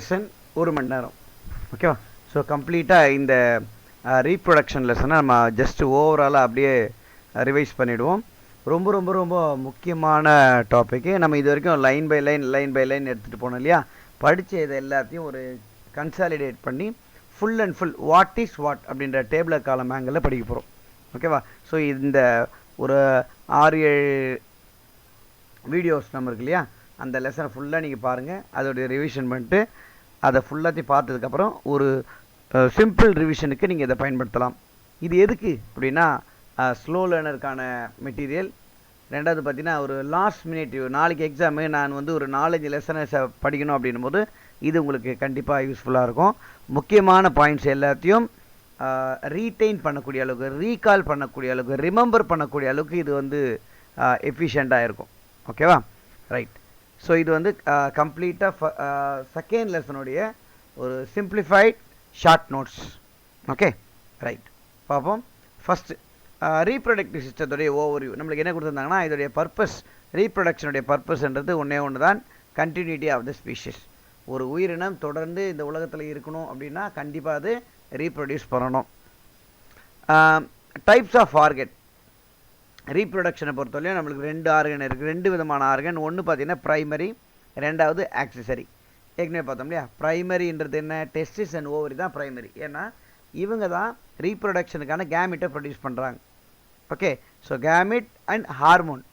Lesson 1 மணி நேரம். ஓகேவா? So கம்ப்ளீட்டாக இந்த ரீப்ரொடக்ஷன் லெசனை நம்ம ஜஸ்ட் ஓவராலாக அப்படியே ரிவைஸ் பண்ணிவிடுவோம். ரொம்ப ரொம்ப ரொம்ப முக்கியமான டாப்பிக்கு. நம்ம இது வரைக்கும் லைன் பை லைன் எடுத்துகிட்டு போனோம் இல்லையா? படித்த இதை எல்லாத்தையும் ஒரு கன்சாலிடேட் பண்ணி full and full what is what அப்படின்ற டேபிள் காலம் ஆங்கிளில் படிக்க போகிறோம். ஓகேவா? ஸோ இந்த ஒரு 6-7 வீடியோஸ் நம்ம இருக்கு இல்லையா? அந்த லெசனை ஃபுல்லாக நீங்கள் பாருங்கள். அதோடைய ரிவிஷன் பண்ணிட்டு அதை ஃபுல்லாத்தையும் பார்த்ததுக்கப்புறம் ஒரு சிம்பிள் ரிவிஷனுக்கு நீங்கள் இதை பயன்படுத்தலாம். இது எதுக்கு அப்படின்னா ஸ்லோ லேர்னருக்கான மெட்டீரியல். ரெண்டாவது பார்த்தீங்கன்னா ஒரு லாஸ்ட் மினிட் நாளைக்கு எக்ஸாமு நான் வந்து ஒரு 4-5 லெசனை படிக்கணும் அப்படின்னும் போது இது உங்களுக்கு கண்டிப்பாக யூஸ்ஃபுல்லாக இருக்கும். முக்கியமான பாயிண்ட்ஸ் எல்லாத்தையும் ரீட்டைன் பண்ணக்கூடிய அளவுக்கு, ரீகால் பண்ணக்கூடிய அளவுக்கு, ரிமெம்பர் பண்ணக்கூடிய அளவுக்கு இது வந்து எஃபிஷியண்ட்டாக இருக்கும். ஓகேவா? ரைட். ஸோ இது வந்து கம்ப்ளீட்டாக செகண்ட் லெசனுடைய ஒரு simplified short notes. Okay, right. பார்ப்போம். ஃபஸ்ட்டு ரீப்ரொடக்டிவ் சிஸ்டத்துடைய ஓவர்வியூ. நம்மளுக்கு என்ன கொடுத்துருந்தாங்கன்னா இதோடைய பர்பஸ், ரீப்ரொடக்ஷனுடைய பர்பஸ்ன்றது ஒன்று தான், கண்டினியூட்டி ஆஃப் த ஸ்பீஷிஸ். ஒரு உயிரினம் தொடர்ந்து இந்த உலகத்தில் இருக்கணும் அப்படின்னா கண்டிப்பாக அது ரீப்ரொடியூஸ் பண்ணணும். Types of organ. ரீப்ரொடக்ஷனை பொறுத்தவரையும் நம்மளுக்கு 2 ஆர்கன் இருக்குது. 2 விதமான ஆர்கன். ஒன்று பார்த்தீங்கன்னா ப்ரைமரி, ரெண்டாவது ஆக்சசரி. ஏற்கனவே பார்த்தோம் இல்லையா? ப்ரைமரின்றது என்ன? டெஸ்டிஸ் அண்ட் ஓவரி தான் ப்ரைமரி. ஏன்னா இவங்க தான் ரீப்ரொடக்ஷனுக்கான கேமிட்டை ப்ரொடியூஸ் பண்ணுறாங்க. Okay, so gamete and hormone.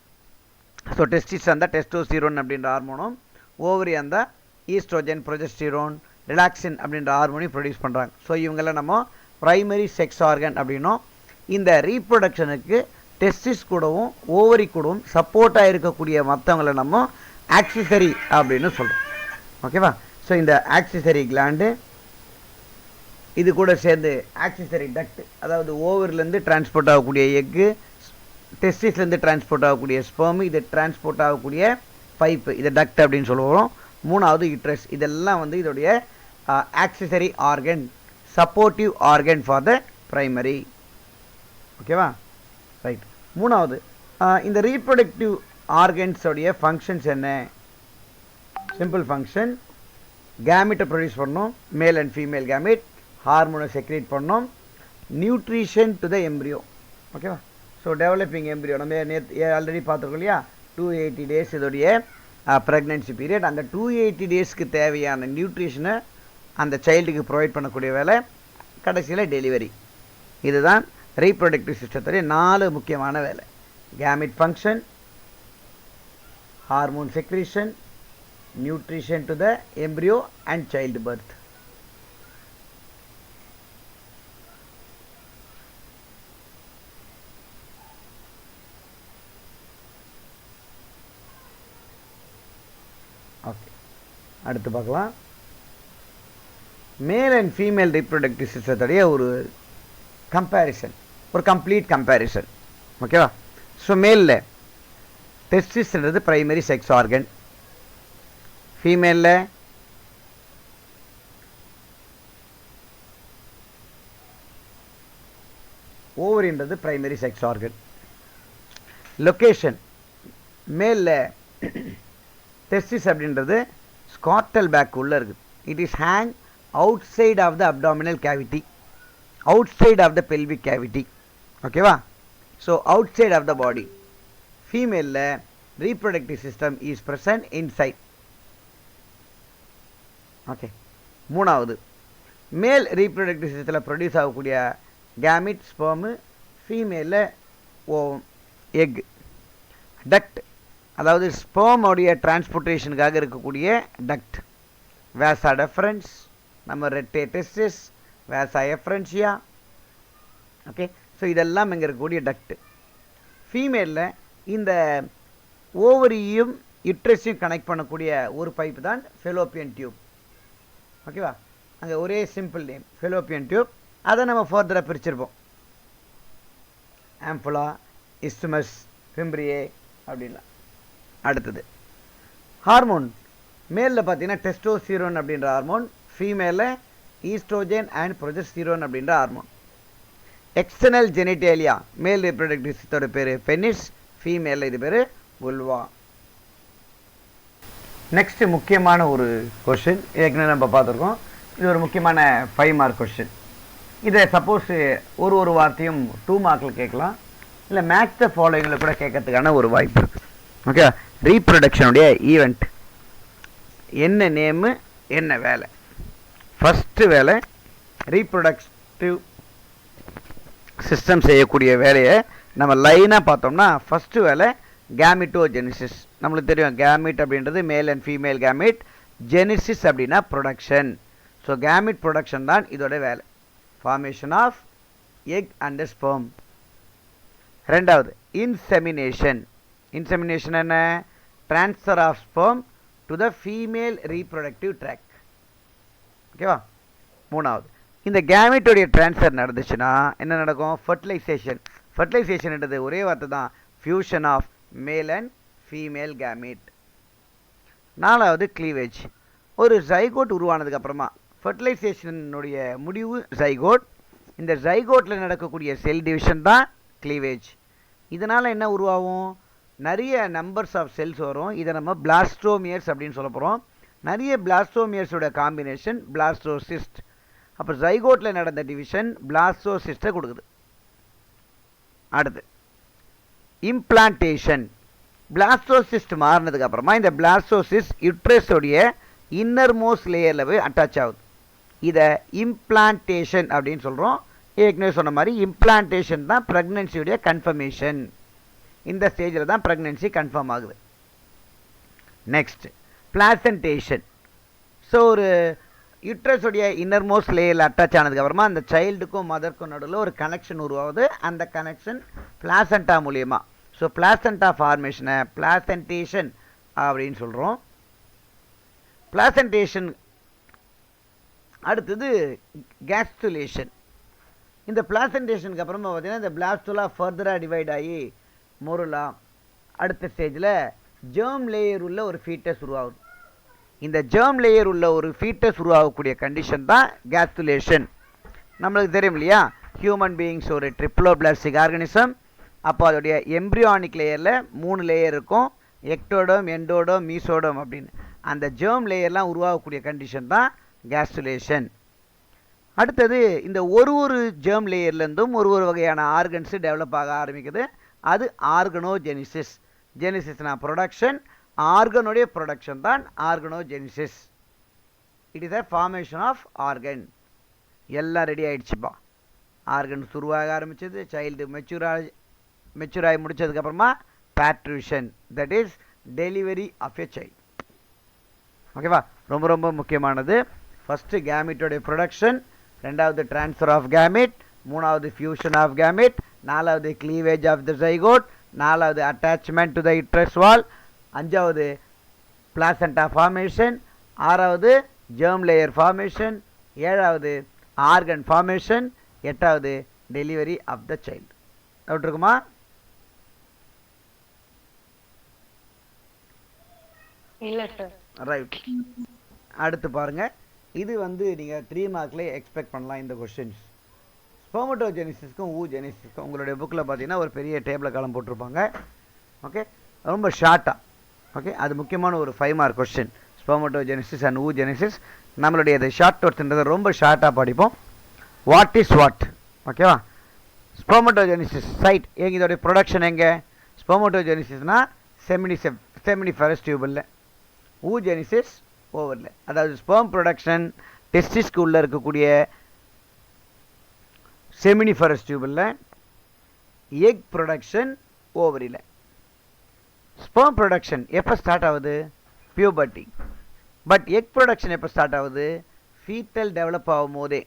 So testis அந்த டெஸ்டோஸ்டிரோன் அப்படின்ற ஹார்மோனும், ஓவரி அந்த ஈஸ்ட்ரோஜன், ப்ரொஜெஸ்டிரோன், ரிலாக்சின் அப்படின்ற ஹார்மோனையும் ப்ரொடியூஸ் பண்ணுறாங்க. ஸோ இவங்களை நம்ம ப்ரைமரி செக்ஸ் ஆர்கன் அப்படின்னும், இந்த ரீப்ரொடக்ஷனுக்கு டெஸ்டிஸ் கூடவும் ஓவரி கூடவும் சப்போர்ட்டாக இருக்கக்கூடிய மற்றவங்களை நம்ம ஆக்சிசரி அப்படின்னு சொல்கிறோம். ஓகேவா? ஸோ இந்த ஆக்சிசரி கிளாண்டு இது கூட சேர்ந்து ஆக்சிசரி டக்ட், அதாவது ஓவரிலேருந்து டிரான்ஸ்போர்ட் ஆகக்கூடிய எக்கு, டெஸ்டிஸ்லேருந்து டிரான்ஸ்போர்ட் ஆகக்கூடிய ஸ்பெர்ம், இது டிரான்ஸ்போர்ட் ஆகக்கூடிய பைப்பு, இதை டக்ட் அப்படின்னு சொல்லுவோம். மூணாவது யூட்ரஸ். இதெல்லாம் வந்து இதோடைய accessory organ, supportive organ for the primary. ஓகேவா? ரைட். மூணாவது, இந்த ரீப்ரொடக்டிவ் ஆர்கன்ஸோடைய ஃபங்க்ஷன்ஸ் என்ன? சிம்பிள் ஃபங்க்ஷன், கேமிட்டை ப்ரொடியூஸ் பண்ணணும், மேல் அண்ட் ஃபீமேல் கேமிட், ஹார்மோனை செக்ரேட் பண்ணணும், நியூட்ரிஷன் டு த எம்ப்ரியோ. ஓகேவா? ஸோ டெவலப்பிங் எம்ப்ரியோ நம்ம ஆல்ரெடி பார்த்துருக்கோம் இல்லையா? 280 days இதோடைய ப்ரெக்னென்சி பீரியட். அந்த 280 daysக்கு தேவையான நியூட்ரிஷனை அந்த சைல்டுக்கு ப்ரொவைட் பண்ணக்கூடிய வேலை, கடைசியில் டெலிவரி. இதுதான் ரீப்ரொடக்டிவ் சிஸ்டத்துடைய 4 முக்கியமான வேலை. Gamete function, hormone secretion, nutrition to the embryo and child birth. Okay, அடுத்து பார்க்கலாம். மேல் அண்ட் ஃபீமேல் ரீப்ரொடக்டிவ் சிஸ்டத்துடைய ஒரு கம்பேரிசன், ஒரு கம்ப்ளீட் கம்பேரிசன். ஓகேவா? ஸோ மேலில் டெஸ்டிஸ்ன்றது ப்ரைமரி செக்ஸ் ஆர்கன், ஃபீமேலில் ஓவரின்றது ப்ரைமரி செக்ஸ் ஆர்கன். லொக்கேஷன், மேலில் டெஸ்டிஸ் அப்படின்றது ஸ்காட்டல் பேக் உள்ள இருக்குது. It is hang outside of the abdominal cavity, outside of the pelvic cavity. ஓகேவா? So outside of the body. ஃபீமேலில் reproductive system is present inside. Okay. மூணாவது, male reproductive சிஸ்டத்தில் produce ஆகக்கூடிய gamete, sperm, ஃபீமேலில் ovum, egg. Duct, அதாவது ஸ்பெர்மோடைய டிரான்ஸ்போர்ட்டேஷனுக்காக இருக்கக்கூடிய டக்ட். வேசா டெஃபரன்ஸ், நம்ம ரெட்டே டெஸ்டிஸ், வேசா எஃப்ரென்ஷியா. ஓகே, ஸோ இதெல்லாம் இங்கே இருக்கக்கூடிய டக்ட். ஃபீமேலில் இந்த ஓவரியும் யுட்ரஸையும் கனெக்ட் பண்ணக்கூடிய ஒரு பைப்பு தான் ஃபெலோப்பியன் டியூப். ஓகேவா? அங்கே ஒரே சிம்பிள் நேம் ஃபெலோப்பியன் டியூப். அதை நம்ம ஃபர்தராக பிரிச்சிருப்போம். ஆம்புலா, இஸ்துமஸ், ஃபிம்ப்ரியே அப்படின்லாம். அடுத்தது ஹார்மோன். மேலில் பார்த்தீங்கன்னா டெஸ்டோஸ்டிரோன் அப்படின்ற ஹார்மோன், ஃபீமேலில் ஈஸ்ட்ரோஜன் அண்ட் ப்ரொஜெஸ்டிரோன் அப்படின்ற hormone. External genitalia, male reproductive சிஸ்டத்தோட பேர் பெனிஸ், ஃபீமேலில் இது பேர் புல்வா. நெக்ஸ்ட் முக்கியமான ஒரு கொஷின் ஏற்கனவே நம்ம பார்த்துருக்கோம். இது ஒரு முக்கியமான 5 மார்க் கொஷின். இதை சப்போஸ் ஒரு வார்த்தையும் 2 மார்க்கில் கேட்கலாம், இல்லை மேட்ச் த ஃபாலோயிங்கில் கூட கேட்கறதுக்கான ஒரு வாய்ப்பு இருக்குது. ஓகே, ரீப்ரொடக்ஷனுடைய ஈவெண்ட் என்ன நேமு, என்ன வேலை. ஃபஸ்ட்டு வேலை ரீப்ரொடக்டிவ் சிஸ்டம் செய்யக்கூடிய வேலையை நம்ம லைனாக பார்த்தோம்னா, ஃபஸ்ட்டு வேலை கேமிட்டோஜெனிசிஸ். நம்மளுக்கு தெரியும் கேமிட் அப்படின்றது male and female gamete, genesis அப்படின்னா ப்ரொடக்ஷன். ஸோ கேமிட் ப்ரொடக்ஷன் தான் இதோட வேலை, formation of egg and sperm. ரெண்டாவது இன்செமினேஷன். இன்செமினேஷன் என்ன? Transfer of sperm to the female reproductive tract. ஓகேவா? மூணாவது, இந்த கேமிட்டோடைய ட்ரான்ஸ்ஃபர் நடந்துச்சுன்னா என்ன நடக்கும்? ஃபர்டிலைசேஷன். ஃபர்டிலைசேஷன்ன்றது ஒரே வார்த்தை தான், fusion of male and female gamete. நாலாவது க்ளீவேஜ். ஒரு ஜைகோட் உருவானதுக்கப்புறமா ஃபர்டிலைசேஷனுடைய முடிவு ஜைகோட். இந்த ஜைகோட்டில் நடக்கக்கூடிய செல் டிவிஷன் தான் க்ளீவேஜ். இதனால் என்ன உருவாகும்? நிறைய நம்பர்ஸ் ஆஃப் செல்ஸ் வரும். இதை நம்ம பிளாஸ்டோமியர்ஸ் அப்படின்னு சொல்ல போகிறோம். நிறைய பிளாஸ்டோமியர்ஸோட காம்பினேஷன் பிளாஸ்டோசிஸ்ட். அப்போ ஜைகோட்டில் நடந்த டிவிஷன் பிளாஸ்டோசிஸ்ட்டை கொடுக்குது. அடுத்து இம்ப்ளான்டேஷன். பிளாஸ்டோசிஸ்ட் மாறினதுக்கு அப்புறமா இந்த பிளாஸ்டோசிஸ்ட் யுட்ரஸோடைய இன்னர் மோஸ்ட் லேயரில் போய் அட்டாச் ஆகுது. இதை இம்ப்ளான்டேஷன் அப்படின்னு சொல்கிறோம். ஏற்கனவே சொன்ன மாதிரி இம்ப்ளான்டேஷன் தான் ப்ரெக்னென்சியுடைய கன்ஃபர்மேஷன். இந்த ஸ்டேஜில் தான் ப்ரெக்னென்சி கன்ஃபார்ம் ஆகுது. Next placentation. ஸோ ஒரு யுட்ரஸோடைய இன்னர் மோஸ்ட் லேயரில் அட்டாச் ஆனதுக்கப்புறமா அந்த சைல்டுக்கும் மதருக்கும் நடுவில் ஒரு கனெக்ஷன் உருவாகுது. அந்த கனெக்ஷன் பிளாசண்டா மூலியமாக. ஸோ பிளாசண்டா ஃபார்மேஷனை பிளாசன்டேஷன் அப்படின்னு சொல்கிறோம். பிளாசன்டேஷன் அடுத்தது கேஸ்டுலேஷன். இந்த பிளாசன்டேஷனுக்கு அப்புறமா பார்த்தீங்கன்னா இந்த பிளாஸ்டுலா ஃபர்தராக டிவைட் ஆகி மொருலா அடுத்த ஸ்டேஜில் ஜெர்ம் லேயர் உள்ள ஒரு ஃபீட்டஸ் உருவாகுது. இந்த ஜெர்ம் லேயர் உள்ள ஒரு ஃபீட்டஸ் உருவாகக்கூடிய கண்டிஷன் தான் கேஸ்டுலேஷன். நம்மளுக்கு தெரியும் இல்லையா, ஹியூமன் பீயிங்ஸ் ஒரு ட்ரிப்ளோபிளாஸ்டிக் ஆர்கானிசம். அப்போ அதோடைய எம்ப்ரியானிக் லேயரில் 3 லேயர் இருக்கும், எக்டோடோம், எண்டோடோம், மீசோடோம் அப்படின்னு. அந்த ஜெர்ம் லேயர்லாம் உருவாகக்கூடிய கண்டிஷன் தான் கேஸ்டுலேஷன். அடுத்தது இந்த ஒரு ஜெர்ம் லேயர்லேருந்தும் ஒரு வகையான ஆர்கன்ஸு டெவலப் ஆக ஆரம்பிக்குது. அது ஆர்கனோஜெனிசிஸ். ஜெனிசிஸ்னா ப்ரொடக்ஷன், ஆர்கனுடைய ப்ரொடக்ஷன் தான் organogenesis. It is a formation of organ. எல்லாம் ரெடி ஆகிடுச்சுப்பா. ஆர்கன்ஸ் உருவாக ஆரம்பிச்சது, சைல்டு மெச்சூர் ஆகி முடிச்சதுக்கப்புறமா parturition, that is delivery of a child. ஓகேவா? ரொம்ப ரொம்ப முக்கியமானது. ஃபஸ்ட்டு கேமிட்டோடைய ப்ரொடக்ஷன், ரெண்டாவது ட்ரான்ஸ்ஃபர் ஆஃப் கேமிட், மூணாவது ஃபியூஷன் ஆஃப் கேமிட், நாலாவது க்ளீவேஜ் ஆஃப் த ஜைகோட், நாலாவது attachment to the uterus wall, அஞ்சாவது பிளாசண்டா ஃபார்மேஷன், ஆறாவது ஜெர்ம் லேயர் ஃபார்மேஷன், ஏழாவது ஆர்கன் ஃபார்மேஷன், எட்டாவது delivery of the child. Doubt இருக்குமா? இல்ல சார். ரைட். அடுத்து பாருங்க, இது நீங்கள் 3 மார்க்லேயே எக்ஸ்பெக்ட் பண்ணலாம் இந்த கொஸ்டின்ஸ். ஸ்பெர்மடோஜெனிசிஸ்க்கும் ஊஜெனிசிஸ்க்கும் உங்களுடைய புக்கில் பார்த்தீங்கன்னா ஒரு பெரிய டேபிளை காலம் போட்டிருப்பாங்க. ஓகே, ரொம்ப ஷார்ட்டாக. ஓகே, அது முக்கியமான ஒரு 5 mark question. Spermatogenesis and oogenesis. நம்மளுடைய இது ஷார்ட் நோட்ஸ்ன்றதை ரொம்ப ஷார்ட்டாக படிப்போம். What is what? ஓகேவா? ஸ்பெர்மடோஜெனிசிஸ் சைட் எங்கே, இதோடைய ப்ரொடக்ஷன் எங்கே? ஸ்பெர்மடோஜெனிசிஸ்னால் செமினிஃபரஸ் டியூபில், ஊஜெனிசிஸ் ஓவரில். அதாவது ஸ்பெர்ம் ப்ரொடக்ஷன் டெஸ்டிஸ்க்கு உள்ளே இருக்கக்கூடிய செமினிஃபரஸ் டியூபில், எக் ப்ரொடக்ஷன் ஓவரியில். ஸ்பெர்ம் ப்ரொடக்ஷன் எப்போ ஸ்டார்ட் ஆகுது? பியூபர்ட்டி. பட் எக் ப்ரொடக்ஷன் எப்போ ஸ்டார்ட் ஆகுது? ஃபீட்டல் டெவலப் ஆகும் போதே,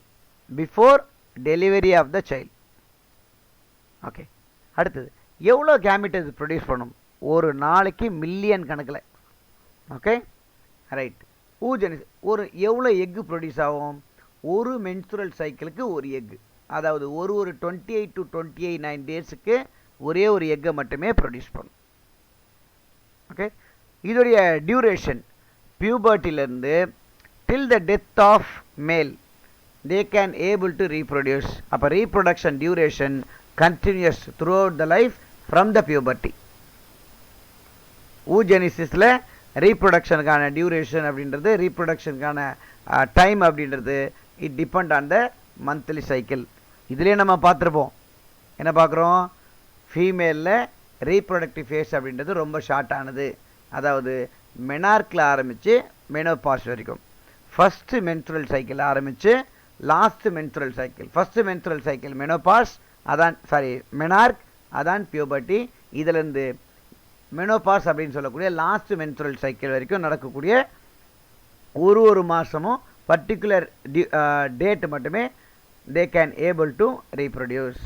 before delivery of the child. Okay, அடுத்தது எவ்வளோ கேமிட் இது ப்ரொடியூஸ் பண்ணும்? ஒரு நாளைக்கு மில்லியன் கணக்கில். Okay, right. ஊஜெனிசிஸ் ஒரு எவ்வளோ எக்கு ப்ரொடியூஸ் ஆகும்? ஒரு மென்சுரல் சைக்கிளுக்கு ஒரு எக்கு. அதாவது ஒரு 28 to 29 டேஸுக்கு ஒரே ஒரு எக்கை மட்டுமே ப்ரொடியூஸ் பண்ணும். ஓகே, இதோடைய டியூரேஷன் பியூபர்ட்டிலேருந்து till the death of male they can able to reproduce. அப்போ reproduction duration continues throughout the life from the puberty. ஊஜெனிசிஸில் ரீப்ரொடக்ஷனுக்கான டியூரேஷன் அப்படின்றது, ரீப்ரொடக்ஷனுக்கான டைம் அப்படின்றது it depend on the monthly cycle. இதுலேயே நம்ம பார்த்துருப்போம், என்ன பார்க்குறோம், ஃபீமேலில் ரீப்ரொடக்டிவ் ஃபேஸ் அப்படின்றது ரொம்ப ஷார்ட் ஆனது. அதாவது மெனார்க்கில் ஆரம்பித்து மெனோபாஸ் வரைக்கும், ஃபஸ்ட்டு மென்சுரல் சைக்கிள் ஆரம்பித்து last menstrual cycle. First menstrual cycle menopause, அதான் மெனார்க், அதான் பியூபர்ட்டி. இதிலேருந்து மெனோபாஸ் அப்படின்னு சொல்லக்கூடிய லாஸ்ட் மென்சுரல் சைக்கிள் வரைக்கும் நடக்கக்கூடிய ஒரு மாதமும் பர்டிகுலர் டேட் மட்டுமே தே கேன் ஏபிள் டு ரீப்ரொடியூஸ்.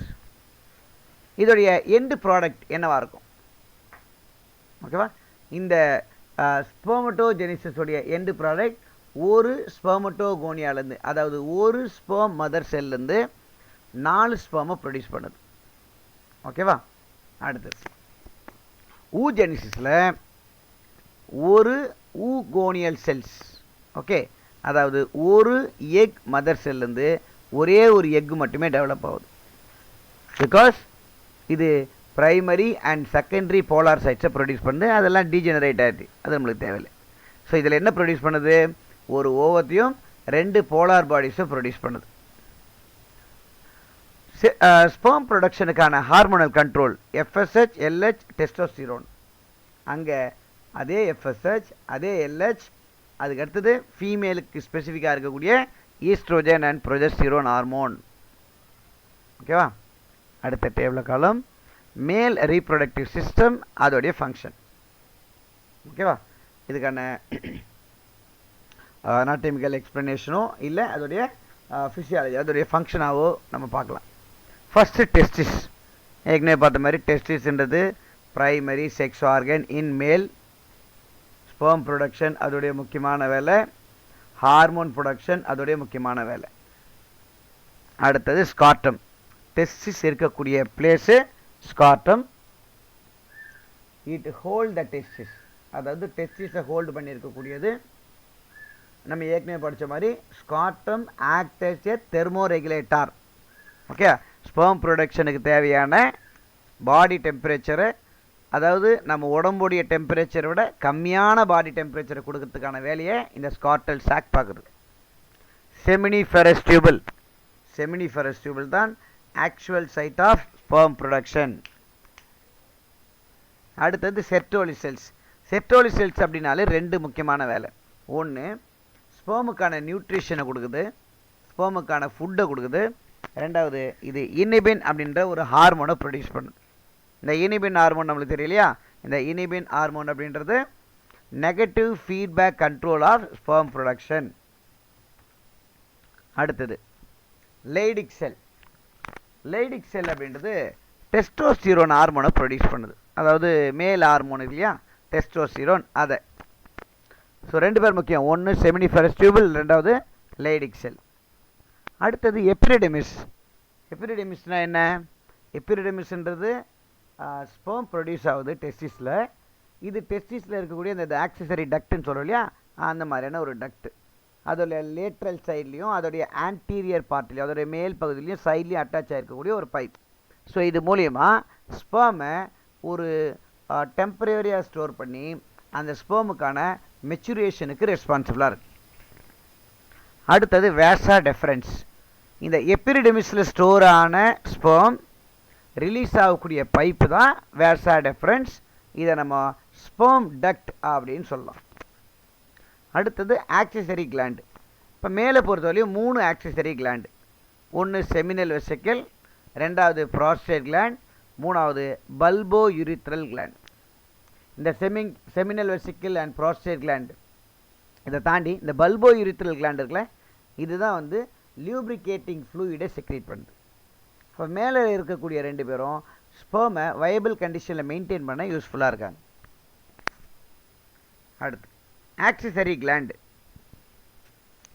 இதோடைய எண்டு ப்ராடக்ட் என்னவாக இருக்கும்? ஓகேவா, இந்த ஸ்பெர்மட்டோஜெனிசிஸோடைய எண்டு ப்ராடக்ட் ஒரு ஸ்பெர்மட்டோகோனியாலேருந்து, அதாவது ஒரு ஸ்பெர்ம் மதர் செல்லேருந்து 4 ஸ்பெர்மை ப்ரொடியூஸ் பண்ணுது. ஓகேவா, அடுத்தது ஊஜெனிசிஸில் ஒரு ஊகோனியல் செல்ஸ். ஓகே, அதாவது ஒரு எக் மதர் செல்லேருந்து ஒரே ஒரு எக் மட்டுமே டெவலப் ஆகுது. பிகாஸ் இது ப்ரைமரி அண்ட் செகண்டரி போலார் சைட்ஸை ப்ரொடியூஸ் பண்ணுது, அதெல்லாம் டீஜெனரேட் ஆகிடுது, அது நம்மளுக்கு தேவையில்லை. ஸோ இதில் என்ன ப்ரொடியூஸ் பண்ணுது, ஒரு ஓவத்தையும் 2 போலார் பாடிஸும் ப்ரொடியூஸ் பண்ணுது. ஸ்பெர்ம் ப்ரொடக்ஷனுக்கான hormonal control FSH, LH, testosterone. அங்கே அதே FSH, அதே LH, அதுக்கு அடுத்தது ஃபீமேலுக்கு ஸ்பெசிஃபிக்காக இருக்கக்கூடிய ஈஸ்ட்ரோஜன் அண்ட் ப்ரொஜெஸ்டிரோன் ஹார்மோன். ஓகேவா, அடுத்த டேபிள் காலம் மேல் ரீப்ரொடக்டிவ் சிஸ்டம், அதோடைய ஃபங்க்ஷன். ஓகேவா, இதுக்கான அனாட்டமிக்கல் எக்ஸ்ப்ளனேஷனோ இல்லை அதோடைய ஃபிசியாலஜி, அதோடைய ஃபங்க்ஷனாவோ நம்ம பார்க்கலாம். First testis. ஏற்கனவே பார்த்த மாதிரி டெஸ்டிஸ்ன்றது ப்ரைமரி செக்ஸ் ஆர்கன் இன் மேல். ஸ்பெர்ம் ப்ரொடக்ஷன் அதோடைய முக்கியமான வேலை, ஹார்மோன் ப்ரொடக்ஷன் அதோடைய முக்கியமான வேலை. அடுத்தது ஸ்கார்டம். டெஸ்டிஸ் இருக்கக்கூடிய place scrotum. It hold the testis, அதாவது டெஸ்டிஸை ஹோல்டு பண்ணியிருக்கக்கூடியது. நம்ம ஏற்கனவே படித்த மாதிரி scrotum act as a thermoregulator. Okay, sperm ப்ரொடக்ஷனுக்கு தேவையான பாடி டெம்பரேச்சரை, அதாவது நம்ம உடம்புடைய டெம்பரேச்சரை விட கம்மியான பாடி டெம்பரேச்சரை கொடுக்கறதுக்கான வேலையை இந்த ஸ்கார்டல் சாக் பார்க்குறது. Seminiferous tubule. செமினிஃபெரஸ் டியூபிள் தான் actual site of sperm production. அடுத்தது செர்டோலி செல்ஸ். செர்டோலி செல்ஸ் அப்படின்னாலே 2 முக்கியமான வேலை. ஒன்று, ஸ்பெர்முக்கான நியூட்ரிஷனை கொடுக்குது, ஸ்பெர்முக்கான ஃபுட்டை கொடுக்குது. ரெண்டாவது, இது இனிபின் அப்படின்ற ஒரு ஹார்மோனை ப்ரொடியூஸ் பண்ணுது. இந்த இனிபின் ஹார்மோன் நம்மளுக்கு தெரியலையா, இந்த இனிபின் ஹார்மோன் அப்படின்றது negative feedback control of sperm production. அடுத்தது லேடிக் செல். லேடிக் செல் அப்படின்றது டெஸ்டோஸ்டிரோன் ஹார்மோனை ப்ரொடியூஸ் பண்ணுது, அதாவது மேல் ஹார்மோன் இல்லையா, டெஸ்டோஸ்டிரோன். அதை ஸோ 2 பேர் முக்கியம், ஒன்று செமினிஃபெரஸ் டியூபிள், ரெண்டாவது லேடிக் செல். அடுத்தது எபிரிடெமிஸ். எபிரிடெமிஸ்னால் என்ன? எபிரிடெமிஸ்ன்றது ஸ்பெர்ம் ப்ரொடியூஸ் ஆகுது டெஸ்டிஸில். இது டெஸ்டிஸில் இருக்கக்கூடிய இந்த ஆக்சசரி டக்ட்னு சொல்கிறோம் இல்லையா, அந்த மாதிரியான ஒரு டக்ட். அதோடைய லேட்ரல் சைட்லேயும் அதோடைய ஆன்டீரியர் பார்ட்லேயும் அதோடைய மேல் பகுதியிலையும் சைட்லேயும் அட்டாச் ஆகிருக்கக்கூடிய ஒரு பைப். ஸோ இது மூலயமா ஸ்பெர்மை ஒரு டெம்பரரியாக ஸ்டோர் பண்ணி அந்த ஸ்பெர்முக்கான மெச்சுரேஷனுக்கு ரெஸ்பான்சிபிளாக இருக்குது. அடுத்தது வேசா டெஃபரன்ஸ். இந்த எபிரிடெமிஸில் ஸ்டோர் ஆன ஸ்பெர்ம் ரிலீஸ் ஆகக்கூடிய பைப்பு தான் வேசா டெஃபரன்ஸ். இதை நம்ம ஸ்பெர்ம் டக்ட் அப்படின்னு சொல்லலாம். அடுத்தது ஆக்சசரி கிளாண்டு. இப்போ மேலே பொறுத்தவரையும் 3 ஆக்சசரி கிளாண்டு. ஒன்று செமினல் வெசிக்கிள், ரெண்டாவது ப்ராஸ்டேட் கிளாண்ட், மூணாவது பல்போ யூரித்ரல் கிளாண்ட். இந்த seminal vesicle and prostate gland இதை தாண்டி இந்த பல்போ யூரித்ரல் கிளாண்ட் இருக்குல்ல, இதுதான் வந்து லியூப்ரிகேட்டிங் ஃப்ளூயிடை செக்ரேட் பண்ணுது. இப்போ மேலே இருக்கக்கூடிய 2 பேரும் ஸ்பெர்மை வயபிள் கண்டிஷனில் மெயின்டைன் பண்ண யூஸ்ஃபுல்லாக இருக்காங்க. அடுத்து ஆக்சசரி கிளாண்டு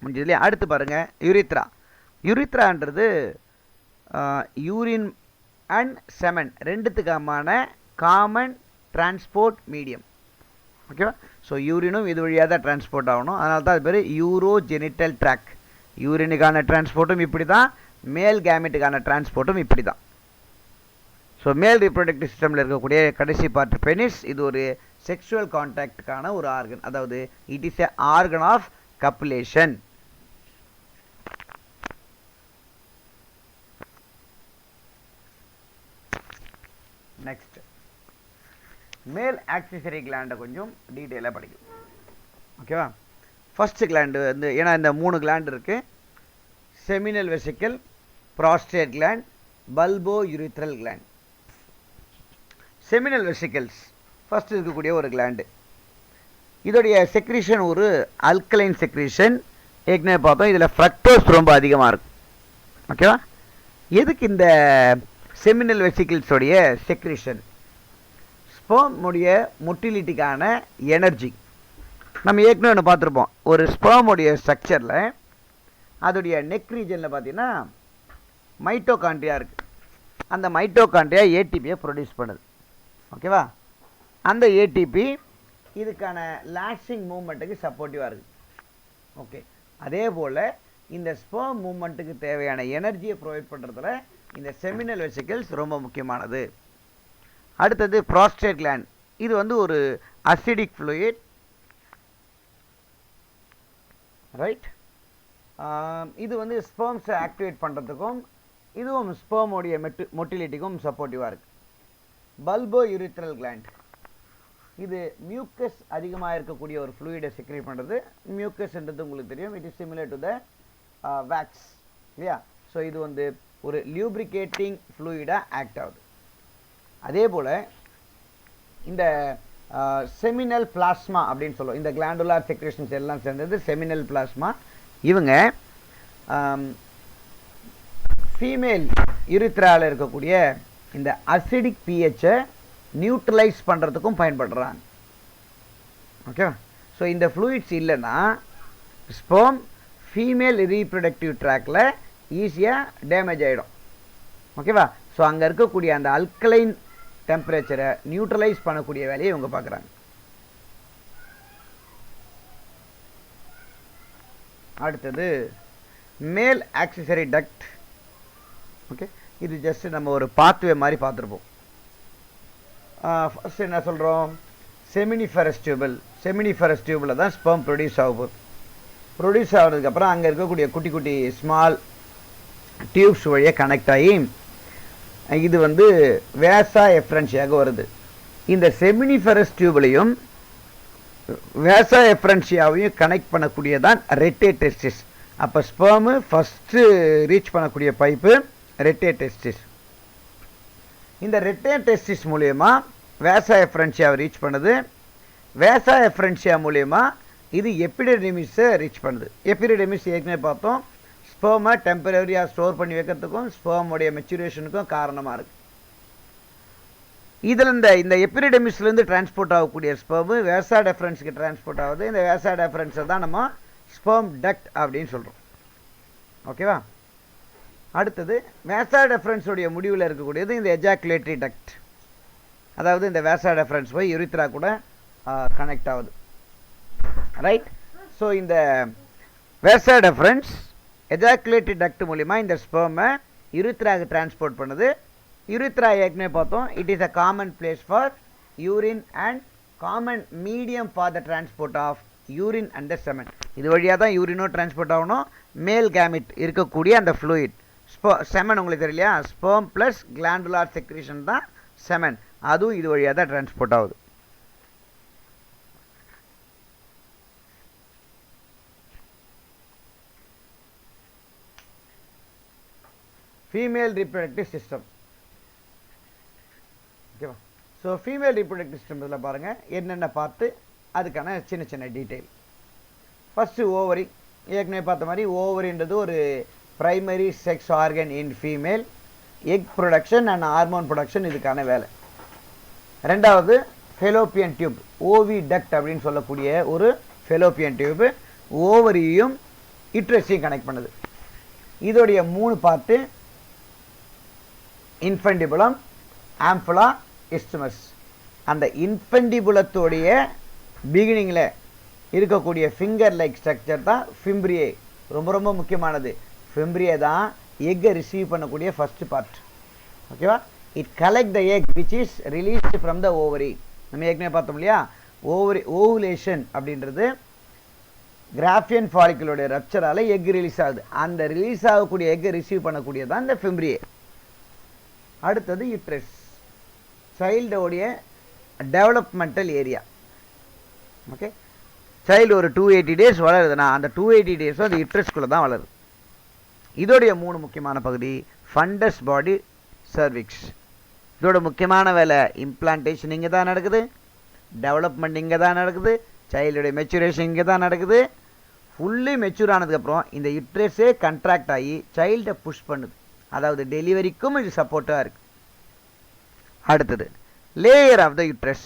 முடிஞ்சது இல்லையா. அடுத்து பாருங்கள் யூரித்ரா. யூரித்ரான்றது யூரின் அண்ட் செமன் ரெண்டுத்துக்கான காமன் டிரான்ஸ்போர்ட் மீடியம். ஓகேவா, ஸோ யூரினும் இது வழியாக தான் டிரான்ஸ்போர்ட் ஆகணும், அதனால தான் அது பேர் யூரோஜெனிட்டல் ட்ராக். யூரினுக்கான டிரான்ஸ்போர்ட்டும் இப்படி தான், மேல் கேமெட்டுக்கான டிரான்ஸ்போர்ட்டும் இப்படி தான். ஸோ மேல் ரீப்ரொடக்டிவ் சிஸ்டமில் இருக்கக்கூடிய கடைசி பார்ட் பெனிஸ், இது ஒரு செக்ஷுவல் கான்டாக்டுக்கான ஒரு ஆர்கன், அதாவது it is a organ of copulation. Next male accessory கிளாண்டை கொஞ்சம் டீட்டெயிலாக படிக்கும். ஓகேவா? ஃபர்ஸ்ட் கிளாண்டு வந்து, ஏன்னா இந்த 3 கிளாண்ட் இருக்கு, seminal vesicle, prostate gland, bulbo urethral gland. Seminal vesicles first இருக்கக்கூடிய ஒரு கிளாண்டு. இதோடைய செக்ரீஷன் ஒரு அல்கலைன் செக்ரீஷன். ஏற்கனவே பார்த்தோம், இதில் ஃப்ரக்டோஸ் ரொம்ப அதிகமாக இருக்கும். ஓகேவா? எதுக்கு இந்த செமினல் வெசிக்கிள்ஸோடைய செக்ரீஷன்? ஸ்பெர்முடைய மொட்டிலிட்டிக்கான எனர்ஜி. நம்ம ஏற்கனவே ஒன்று பார்த்துருப்போம், ஒரு ஸ்பெர்முடைய ஸ்ட்ரக்சரில் அதோடைய நெக் ரீஜனில் பார்த்தீங்கன்னா மைட்டோகாண்ட்ரியா இருக்குது. அந்த மைட்டோகாண்ட்ரியா ஏடிபியை ப்ரொடியூஸ் பண்ணுது. ஓகேவா? அந்த ஏடிபி இதுக்கான லாஷிங் மூமெண்ட்டுக்கு சப்போர்ட்டிவாக இருக்குது. ஓகே, அதே போல் இந்த ஸ்பெர்ம் மூமெண்ட்டுக்கு தேவையான எனர்ஜியை ப்ரொவைட் பண்ணுறதுல இந்த செமினல் வெசிக்கிள்ஸ் ரொம்ப முக்கியமானது. அடுத்தது ப்ராஸ்டேட் கிளாண்ட். இது வந்து ஒரு அசிடிக் ஃப்ளூயிட், ரைட்? இது வந்து ஸ்பெர்ம்ஸை ஆக்டிவேட் பண்ணுறதுக்கும் இதுவும் ஸ்பெர்மோடைய மொட்டிலிட்டிக்கும் சப்போர்ட்டிவாக இருக்குது. பல்போ யூரித்ரல் கிளாண்ட், இது மியூக்கஸ் அதிகமாக இருக்கக்கூடிய ஒரு ஃப்ளூயிடை செக்ரேட் பண்ணுறது. மியூக்கஸ்ன்றது உங்களுக்கு தெரியும், it is similar to the wax, இல்லையா? ஸோ இது வந்து ஒரு லியூப்ரிகேட்டிங் ஃப்ளூயிடாக ஆக்ட் ஆகுது. அதே போல் இந்த செமினல் பிளாஸ்மா அப்படின்னு சொல்லுவோம். இந்த கிளாண்டுலார் செக்ரேஷன்ஸ் எல்லாம் சேர்ந்தது செமினல் பிளாஸ்மா. இவங்க ஃபீமேல் யூரித்ராவில் இருக்கக்கூடிய இந்த அசிடிக் பிஹெச்சை நியூட்ரலைஸ் பண்ணுறதுக்கும் பயன்படுறாங்க. ஓகேவா? ஸோ இந்த ஃப்ளூயிட்ஸ் இல்லைன்னா ஸ்பெர்ம் ஃபீமேல் ரீப்ரொடக்டிவ் ட்ராக்கில் ஈஸியாக டேமேஜ் ஆகிடும். ஓகேவா? ஸோ அங்கே இருக்கக்கூடிய அந்த அல்கலைன் டெம்பரேச்சரை நியூட்ரலைஸ் பண்ணக்கூடிய வேலையை இவங்க பார்க்குறாங்க. அடுத்தது மேல் ஆக்சிசரி டக்ட். ஓகே, இது ஜஸ்ட் நம்ம ஒரு பாத்வே மாதிரி பார்த்துருப்போம். ஃபர்ஸ்ட் என்ன சொல்கிறோம்? Seminiferous tubal. செமினிஃபரஸ் டியூபில் தான் ஸ்பெர்ம் ப்ரொடியூஸ் ஆக போகுது. ப்ரொடியூஸ் ஆகிறதுக்கப்புறம் அங்கே இருக்கக்கூடிய குட்டி குட்டி ஸ்மால் டியூப்ஸ் வழியாக கனெக்ட் ஆகி இது வந்து வேசா எஃப்ரன்ஷியாக வருது. இந்த செமினிஃபரஸ் டியூப்லையும் வேசா எஃப்ரன்ஷியாவையும் கனெக்ட் பண்ணக்கூடியதான் ரெட்டே டெஸ்டிஸ். அப்போ ஸ்பெர்மு ஃபஸ்ட்டு ரீச் பண்ணக்கூடிய பைப்பு ரெட்டே டெஸ்டிஸ். இந்த ரெட்டே டெஸ்டிஸ் மூலயமா வேசா எஃப்ரன்ஷியாவை ரீச் பண்ணுது. வேசா எஃப்ரன்ஷியா மூலயமா இது எபிடெர்மிஸை ரீச் பண்ணுது. எபிடெர்மிஸ் ஏற்கனவே பார்த்தோம், ஸ்பெர்மை டெம்பரரியாக ஸ்டோர் பண்ணி வைக்கிறதுக்கும் ஸ்பெர்முடைய மெச்சுரேஷனுக்கும் காரணமாக இருக்குது. இதில் இந்த எபிடெர்மிஸ்லேருந்து டிரான்ஸ்போர்ட் ஆகக்கூடிய ஸ்பெர்மு வேசா டெஃபரன்ஸுக்கு டிரான்ஸ்போர்ட் ஆகுது. இந்த வேசா டெஃபரன்ஸை தான் நம்ம ஸ்பெர்ம் டக்ட் அப்படின்னு சொல்கிறோம். ஓகேவா? அடுத்தது வேசா டெஃபரன்ஸுடைய முடிவில் இருக்கக்கூடியது இந்த எஜாக்குலேட்டரி டக்ட். அதாவது இந்த வேசா டெஃபரன்ஸ் போய் யூரித்ரா கூட கனெக்ட் ஆகுது, ரைட்? ஸோ இந்த வேசா டெஃபரன்ஸ் எஜாக்குலேட்டரி டக்ட் மூலிமா இந்த ஸ்பெர்மை யூரித்ராக்கு டிரான்ஸ்போர்ட் பண்ணுது. யூரித்ரா ஏற்கனவே பார்த்தோம், it is a common place for urine and common medium for the transport of urine and the semen. இது வழியாக தான் யூரினோ டிரான்ஸ்போர்ட் ஆகணும். மேல் கேமிட் இருக்கக்கூடிய அந்த ஃப்ளூயிட் செமன் உங்களுக்கு தெரியலையா? ஸ்பெர்ம் ப்ளஸ் கிளாண்டுலார் செக்ரீஷன் தான் செமன். அதுவும் இது வழியாக தான் டிரான்ஸ்போர்ட் ஆகுது. Female reproductive system. ஓகேவா? ஸோ ஃபீமேல் ரீப்ரொடக்டிவ் சிஸ்டம் இதில் பாருங்கள் என்னென்ன பார்த்து அதுக்கான சின்ன சின்ன டீட்டெயில். First ovary. ஏற்கனவே பார்த்த மாதிரி ஓவரின்றது ஒரு primary sex organ in female. Egg production and hormone production இதுக்கான வேலை. ரெண்டாவது ஃபெலோப்பியன் டியூப், ஓவி டக்ட் அப்படின்னு சொல்லக்கூடிய ஒரு ஃபெலோப்பியன் டியூப் ஓவரியையும் யூட்ரஸையும் கனெக்ட் பண்ணுது. இதோடைய 3 பார்ட்டு இன்ஃபென்டிபுலம், ஆம்புலா, இஸ்துமஸ். அந்த இன்ஃபென்டிபுலத்தோடைய பிகினிங்கில் இருக்கக்கூடிய ஃபிங்கர் லைக் ஸ்ட்ரக்சர் தான் ஃபிம்ப்ரியே. ரொம்ப ரொம்ப முக்கியமானது. ஃபிம்ப்ரியே தான் எக்கை ரிசீவ் பண்ணக்கூடிய ஃபர்ஸ்ட் பார்ட். ஓகேவா? It collect the egg which is released from the ovary. நம்ம ஏற்கனவே பார்த்தோம் இல்லையா? ஓவுலேஷன் அப்படின்றது கிராஃபியன் ஃபாலிக்கலோடைய ரப்சரால் எக் ரிலீஸ் ஆகுது. அந்த ரிலீஸ் ஆகக்கூடிய எக்கை ரிசீவ் பண்ணக்கூடியதான் இந்த ஃபெம்ப்ரியே. அடுத்தது யுட்ரஸ், சைல்டோடைய டெவலப்மெண்டல் ஏரியா. ஓகே, சைல்டு ஒரு 280 days வளருதுன்னா அந்த 280 days அது யுட்ரஸ்குள்ளே தான் வளருது. இதோடைய 3 முக்கியமான பகுதி ஃபண்டஸ் பாடி சர்விக்ஸ். இதோட முக்கியமான வேலை இம்ப்ளான்டேஷன் இங்கே தான் நடக்குது, டெவலப்மெண்ட் இங்கே தான் நடக்குது, சைல்டுடைய மெச்சூரேஷன் இங்கே தான் நடக்குது. ஃபுல்லி மெச்சூர் ஆனதுக்கப்புறம் இந்த யுட்ரஸே கண்ட்ராக்ட் ஆகி சைல்டை புஷ் பண்ணுது. அதாவது டெலிவரிக்கும் இது சப்போர்ட்டாக இருக்குது. அடுத்தது layer of the uterus.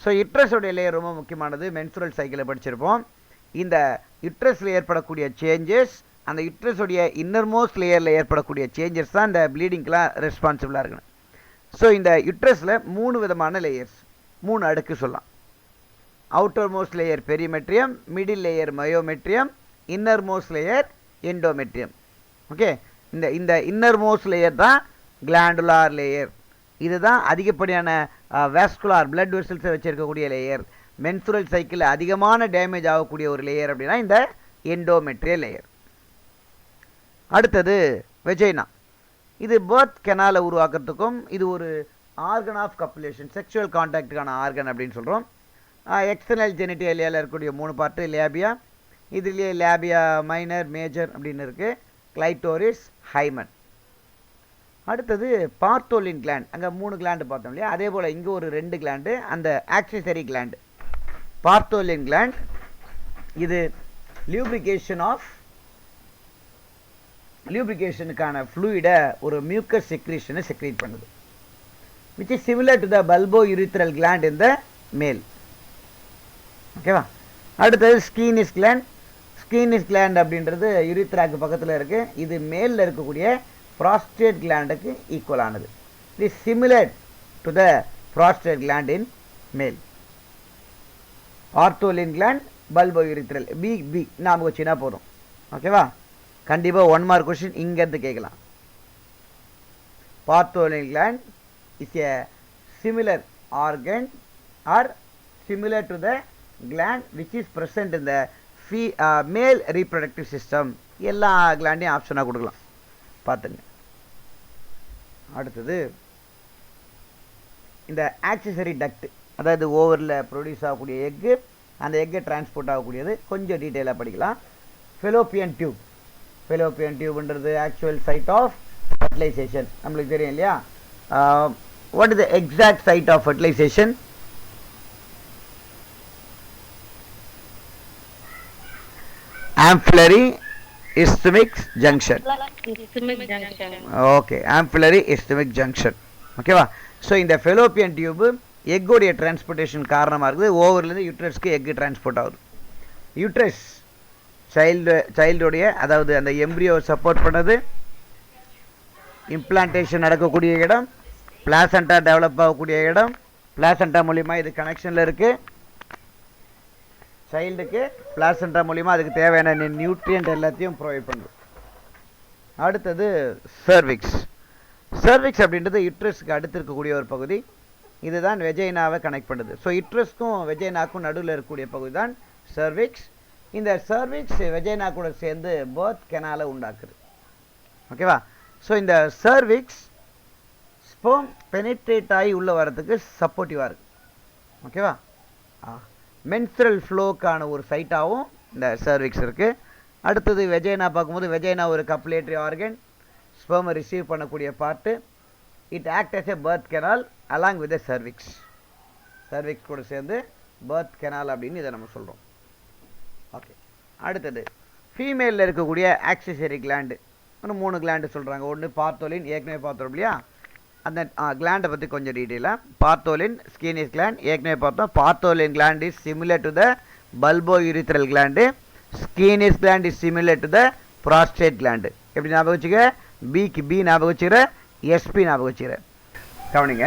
So யுட்ரஸோடைய லேயர் ரொம்ப முக்கியமானது. மென்சுரல் சைக்கிளை படிச்சிருப்போம். இந்த யுட்ரஸில் ஏற்படக்கூடிய சேஞ்சஸ், அந்த யுட்ரஸோடைய இன்னர்மோஸ்ட் லேயரில் ஏற்படக்கூடிய சேஞ்சஸ் தான் இந்த ப்ளீடிங்க்கெலாம் ரெஸ்பான்சிபிளாக இருக்கணும். ஸோ இந்த யுட்ரஸில் 3 விதமான லேயர்ஸ், 3 அடுக்கு சொல்லலாம். Outer most layer perimetrium, middle layer myometrium, inner most layer endometrium. Okay, இந்த இன்னர் மோஸ்ட் லேயர் தான் கிளாண்டுலார் லேயர். இதுதான் அதிகப்படியான வாஸ்குலார் பிளட் வெசல்ஸை வச்சிருக்கக்கூடிய லேயர். மென்சுரல் சைக்கிள் அதிகமான டேமேஜ் ஆகக்கூடிய ஒரு லேயர் அப்படின்னா இந்த எண்டோமெட்ரியல் லேயர். அடுத்தது வெஜைனா. இது பர்த் கெனாலை உருவாக்குறதுக்கும் இது ஒரு ஆர்கன் ஆஃப் கப்புலேஷன், செக்ஷுவல் கான்டாக்டுக்கான ஆர்கன் அப்படின்னு சொல்கிறோம். எக்ஸ்டர்னல் ஜெனிட்டேலியாவில் இருக்கக்கூடிய 3 பார்ட்டு லேபியா. இதுலேயே லேபியா மைனர், மேஜர் அப்படின்னு இருக்குது. Clitoris, hymen. அடுத்தது பார்த்தோலின் கிளாண்ட். அங்கே 3 கிளாண்டு பார்த்தோம் இல்லையா, அதே போல் இங்கே ஒரு 2 கிளாண்டு, அந்த ஆக்சசரி கிளாண்டு. பார்த்தோலின் கிளாண்ட் இது லியூப்ரிகேஷனுக்கான ஃப்ளூயிடை ஒரு மியூக்கஸ் செக்ரீஷனை செக்ரீட் பண்ணுது, which is similar to the bulbo urethral gland in the male. ஓகேவா. அடுத்தது ஸ்கீனிஸ் கிளாண்ட். ஸ்கீனிஸ் கிளாண்ட் அப்படின்றது யுரித்ராக்கு பக்கத்தில் இருக்குது. இது மேலில் இருக்கக்கூடிய ப்ராஸ்டேட் கிளாண்டுக்கு ஈக்குவலானது. It is similar to the prostate gland in male. Bartholin gland, bulbo urethral. B ஞாபகம் வச்சுனா போதும். ஓகேவா. கண்டிப்பாக 1 மார்க் கொஸ்டின் இங்கேருந்து கேட்கலாம். Bartholin gland is a similar organ or similar to the gland which is present in the male reproductive system. எல்லா கிளாண்டையும் ஆப்ஷனாக கொடுக்கலாம், பார்த்துங்க. அடுத்தது இந்த ஆக்சசரி டக்ட், அதாவது ஓவரில் ப்ரொடியூஸ் ஆகக்கூடிய எக்கு, அந்த எக்கை டிரான்ஸ்போர்ட் ஆகக்கூடியது கொஞ்சம் டீட்டெயிலாக படிக்கலாம். Fallopian tube. ஃபெலோப்பியன் டியூப்ன்றது ஆக்சுவல் சைட் ஆஃப் ஃபர்டிலைசேஷன். நம்மளுக்கு தெரியும் இல்லையா. What is the exact site of fertilisation? Ampullary isthmic junction. Okay, ampullary isthmic junction. ஓகேவா. ஸோ இந்த ஃபெலோப்பியன் டியூபு எக்கோடைய டிரான்ஸ்போர்ட்டேஷன் காரணமாக இருக்குது. ஓவர்லேருந்து யுட்ரஸ்க்கு எக்கு டிரான்ஸ்போர்ட் ஆகுது. யுட்ரஸ் சைல்டுடைய, அதாவது அந்த எம்ப்ரியோ சப்போர்ட் பண்ணது, இம்ப்ளான்டேஷன் நடக்கக்கூடிய இடம், பிளாசண்டா டெவலப் ஆகக்கூடிய இடம். பிளாசண்டா மூலிமா இது கனெக்ஷனில் இருக்குது. சைல்டுக்கு பிளாசண்டா மூலிமா அதுக்கு தேவையான நியூட்ரியன்ட் எல்லாத்தையும் ப்ரொவைட் பண்ணுது. அடுத்தது சர்விக்ஸ். சர்விக்ஸ் அப்படின்றது யுட்ரஸ்க்கு அடுத்து இருக்கக்கூடிய ஒரு பகுதி. இதுதான் வெஜைனாவை கனெக்ட் பண்ணுது. ஸோ யுட்ரஸ்க்கும் வெஜைனாக்கும் நடுவில் இருக்கக்கூடிய பகுதி தான் சர்விக்ஸ். இந்த சர்விக்ஸ் வெஜைனா கூட சேர்ந்து பர்த் கெனாலை உண்டாக்குது. ஓகேவா. ஸோ இந்த சர்விக்ஸ் ஸ்பெர்ம் பெனிட்ரேட் ஆகி உள்ளே வரதுக்கு சப்போர்ட்டிவாக இருக்குது. ஓகேவா. மென்ஸ்ட்ரல் ஃப்ளோக்கான ஒரு சைட்டாகவும் இந்த சர்விக்ஸ் இருக்குது. அடுத்தது வெஜைனா பார்க்கும்போது, வெஜைனா ஒரு கப்புலேட்டரி ஆர்கன், ஸ்பெர்மை ரிசீவ் பண்ணக்கூடிய part. It act as a birth canal along with cervix. Cervix கூட சேர்ந்து பர்த் கெனால் அப்படின்னு இதை நம்ம சொல்கிறோம். ஓகே. அடுத்தது ஃபீமேலில் இருக்கக்கூடிய ஆக்சசரி கிளாண்டு. இன்னும் 3 கிளாண்டு சொல்கிறாங்க. ஒன்று பார்த்தோலின், ஏற்கனவே பார்த்தோம் இல்லையா, அந்த கிளாண்டை பற்றி கொஞ்சம் டீட்டெயிலாக. பார்த்தோலின் ஸ்கீனிஸ் கிளாண்ட் ஏற்கனவே பார்த்தோம். Bartholin gland is similar to the bulbo urethral gland. Skene's gland is similar to the prostate gland. எப்படி ஞாபகம் வச்சுக்க? பிக்கு பி ஞாபகம் வச்சுக்கிற, எஸ்பி ஞாபகம் வச்சுக்கிற. கவனிங்க,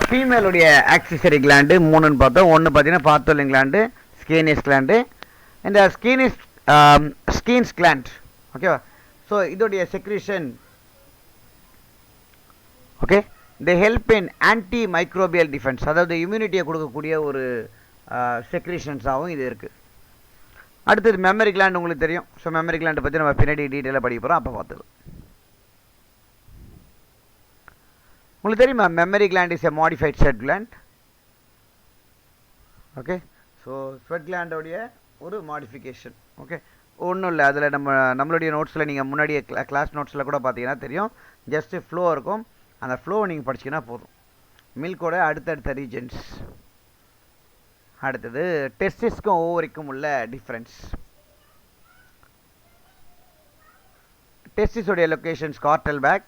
ஃபீமேலுடைய ஆக்சசரி கிளாண்டு 3ன்னு பார்த்தோம். ஒன்று பார்த்தீங்கன்னா பார்த்தோலின் கிளாண்டு, ஸ்கீனிஸ் கிளாண்டு. இந்த ஸ்கீன்ஸ் கிளாண்ட். ஓகேவா. ஸோ இதோடைய secretion, okay, they help in anti microbial defence, அதாவது இம்யூனிட்டியை கொடுக்கக்கூடிய ஒரு செக்ரீஷன்ஸாகவும் இது இருக்குது. அடுத்தது மெமரி கிளாண்ட் உங்களுக்கு தெரியும். ஸோ மெமரி கிளாண்டை பற்றி நம்ம பின்னாடி டீட்டெயிலாக படிக்க போகிறோம், அப்போ பார்த்துக்கலாம். உங்களுக்கு தெரியுமா mammary gland is a modified sweat gland. Okay, so sweat கிளாண்டோடைய ஒரு மாடிஃபிகேஷன். ஓகே, ஒன்றும் இல்லை, அதில் நம்மளுடைய நோட்ஸில் நீங்கள் முன்னாடியே கிளாஸ் நோட்ஸில் கூட பார்த்தீங்கன்னா தெரியும், ஜஸ்ட்டு ஃப்ளோ இருக்கும். அந்த ஃப்ளோவை நீங்கள் படிச்சிங்கன்னா போதும். மில்கோட அடுத்தடுத்த ரீஜன்ஸ். அடுத்தது டெஸ்டிஸ்க்கும் ஓவரிக்கும் உள்ள டிஃப்ரென்ஸ். டெஸ்டிஸோடைய லொக்கேஷன் ஸ்கார்டல் பேக்,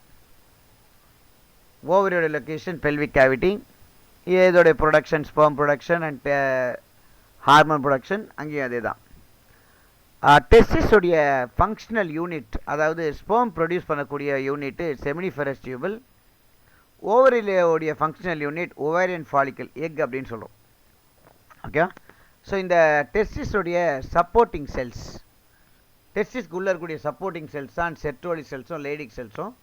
ஓவரியோட லொக்கேஷன் பெல்விக் கேவிட்டி. இதோடைய production sperm production and hormone production அங்கேயும் அதே தான். டெஸ்டிஸோடைய ஃபங்க்ஷனல் யூனிட், அதாவது ஸ்பெர்ம் ப்ரொடியூஸ் பண்ணக்கூடிய யூனிட்டு செமினிஃபெரஸ் டியூபல். ஓவரியோடைய functional unit ovarian follicle, egg அப்படின்னு சொல்கிறோம். ஓகே, ஸோ இந்த டெஸ்டிஸோடைய சப்போர்ட்டிங் செல்ஸ், டெஸ்டிஸ்க்கு உள்ளே இருக்கக்கூடிய சப்போர்ட்டிங் செல்ஸ் தான் செர்டோலி செல்ஸும் லேடிக் செல்ஸும்.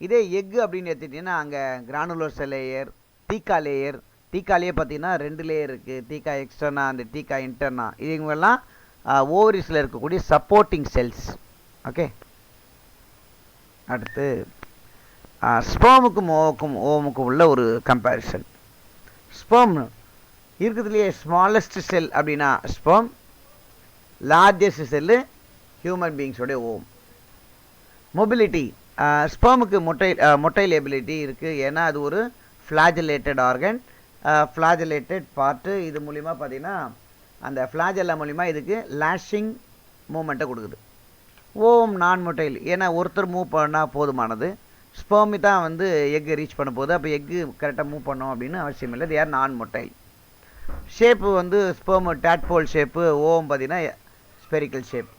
இதே எக்கு அப்படின்னு எடுத்துட்டிங்கன்னா அங்கே கிரானுலர் செல் லேயர், தீக்கா லேயர். தீக்காலேயே பார்த்தீங்கன்னா 2 லேயர் இருக்குது, தீக்கா எக்ஸ்டர்னா அந்த தீக்கா இன்டர்னா. இதுவெல்லாம் ஓவரிஸில் இருக்கக்கூடிய சப்போர்ட்டிங் செல்ஸ். ஓகே, அடுத்து ஸ்பெர்முக்கும் ஓமுக்கும் உள்ள ஒரு கம்பேரிசன். ஸ்பெர்ம் இருக்கிறதுலையே ஸ்மாலஸ்ட் செல் அப்படின்னா ஸ்பெர்ம், லார்ஜஸ்ட் செல்லு ஹியூமன் பீயிங்ஸோடைய ஓம். மொபிலிட்டி, ஸ்பெர்முக்கு மொட்டைல் எபிலிட்டி இருக்குது, ஏன்னா அது ஒரு ஃப்ளாஜலேட்டட் ஆர்கன், ஃப்ளாஜலேட்டட் பார்ட்டு. இது மூலிமா பார்த்தீங்கன்னா அந்த ஃப்ளாஜெல்லா மூலிமா இதுக்கு லேஷிங் மூமெண்ட்டை கொடுக்குது. ஓம் நான் மொட்டைல், ஏன்னா ஒருத்தர் மூவ் பண்ணால் போதுமானது. ஸ்பெர்மி தான் வந்து எக்கு ரீச் பண்ண போகுது, அப்போ எக்கு கரெக்டாக மூவ் பண்ணோம் அப்படின்னு அவசியம் இல்லை. இது யார் நான் மொட்டைல். ஷேப்பு வந்து ஸ்பெர்ம் டேட்போல் ஷேப்பு, ஓம் பார்த்தீங்கன்னா ஸ்பெரிக்கல் ஷேப்.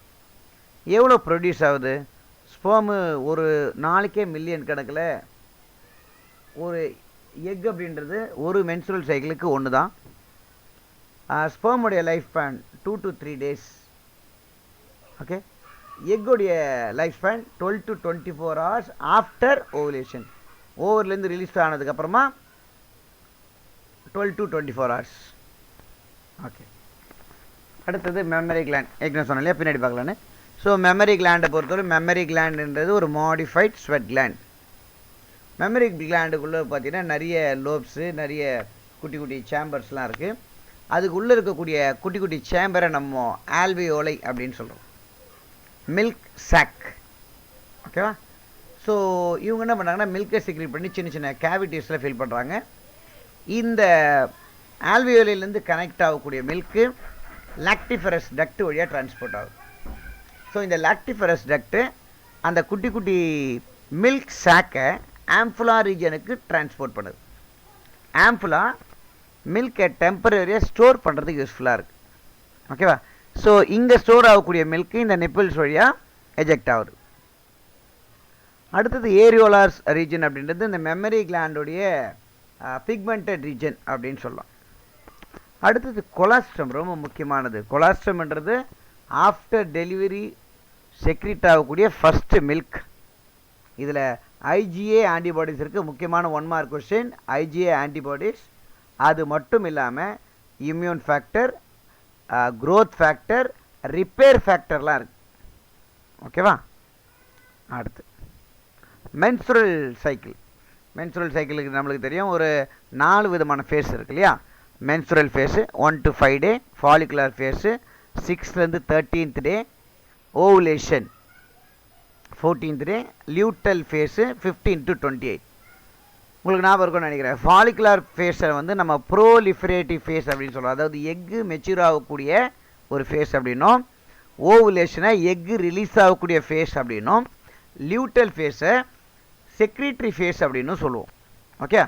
எவ்வளோ ப்ரொடியூஸ் ஆகுது ஸ்பெர்மு? ஒரு நாளைக்கே மில்லியன் கணக்கில். ஒரு எக் அப்படின்றது ஒரு மென்சுரல் சைக்கிளுக்கு ஒன்று தான். ஸ்பெர்முடைய life span 2 to 3 days. Okay, எக்குடைய life span 12 to 24 hours after ovulation. ஓவர்லேருந்து ரிலீஸ் ஆனதுக்கப்புறமா 12 to 24 hours. ஓகே, அடுத்தது மெமரி கிளாண்ட். ஏற்கனவே சொன்னேன் இல்லையா, பின்னாடி பார்க்கலான்னு. ஸோ மெமரி கிளாண்டை பொறுத்தவரை மெமரி கிளாண்டுன்றது ஒரு மாடிஃபைட் ஸ்வெட் கிளாண்ட். மெமரி கிளாண்டுக்குள்ளே பார்த்தீங்கன்னா நிறைய லோப்ஸு, நிறைய குட்டி குட்டி சேம்பர்ஸ்லாம் இருக்குது. அதுக்குள்ளே இருக்கக்கூடிய குட்டி குட்டி சேம்பரை நம்ம ஆல்வியோலை அப்படின்னு சொல்கிறோம், மில்க் சாக். ஓகேவா? ஸோ இவங்க என்ன பண்ணுறாங்கன்னா மில்கை செக்ரீட் பண்ணி சின்ன சின்ன கேவிட்டிஸில் ஃபில் பண்ணுறாங்க. இந்த ஆல்வியோலையிலேருந்து கனெக்ட் ஆகக்கூடிய மில்க்கு லாக்டிஃபரஸ் டக்ட் வழியாக டிரான்ஸ்போர்ட் ஆகும். ஸோ இந்த லாக்டிஃபரஸ் டக்ட்டு அந்த குட்டி குட்டி மில்க் சாக்கை ஆம்புலா ரீஜனுக்கு டிரான்ஸ்போர்ட் பண்ணுது. ஆம்புலா மில்கை டெம்பரரியாக ஸ்டோர் பண்ணுறதுக்கு யூஸ்ஃபுல்லாக இருக்குது. ஓகேவா? ஸோ இங்கே ஸ்டோர் ஆகக்கூடிய மில்க்கு இந்த நிப்பிள்ஸ் வழியாக எஜெக்ட் ஆகுது. அடுத்தது ஏரியோலார்ஸ் ரீஜன் அப்படின்றது இந்த மெமரி கிளாண்டுடைய பிக்மெண்டட் ரீஜன் அப்படின்னு சொல்லலாம். அடுத்தது கொலாஸ்ட்ரம், ரொம்ப முக்கியமானது. கொலாஸ்ட்ரம்ன்றது ஆஃப்டர் டெலிவரி செக்ரீட் ஆகக்கூடிய ஃபஸ்ட்டு மில்க். இதில் ஐஜிஏ ஆன்டிபாடிஸ் இருக்குது. முக்கியமான 1 mark கொஸ்டின், ஐஜிஏ ஆன்டிபாடிஸ். அது மட்டும் இல்லாமல் immune factor, growth factor, repair ஃபேக்டர்லாம் இருக்குது. ஓகேவா? அடுத்து மென்சுரல் சைக்கிள். மென்சுரல் சைக்கிளுக்கு நம்மளுக்கு தெரியும் ஒரு 4 விதமான ஃபேஸ் இருக்கு இல்லையா? Menstrual phase 1 to 5 day, follicular phase 6th to 13th day, ovulation 14th day, luteal phase 15 to 28. உங்களுக்கு ஞாபகம் இருக்கும்னு நினைக்கிறேன். ஃபாலிகுலர் ஃபேஸை வந்து நம்ம ப்ரோலிஃபரேட்டிவ் ஃபேஸ் அப்படின்னு சொல்கிறோம், அதாவது எக்கு மெச்சூர் ஆகக்கூடிய ஒரு ஃபேஸ் அப்படின்னும், ஓவுலேஷனை எக்கு ரிலீஸ் ஆகக்கூடிய ஃபேஸ் அப்படின்னும், லியூட்டல் ஃபேஸை செக்ரீட்டரி ஃபேஸ் அப்படின்னு சொல்லுவோம். Okay?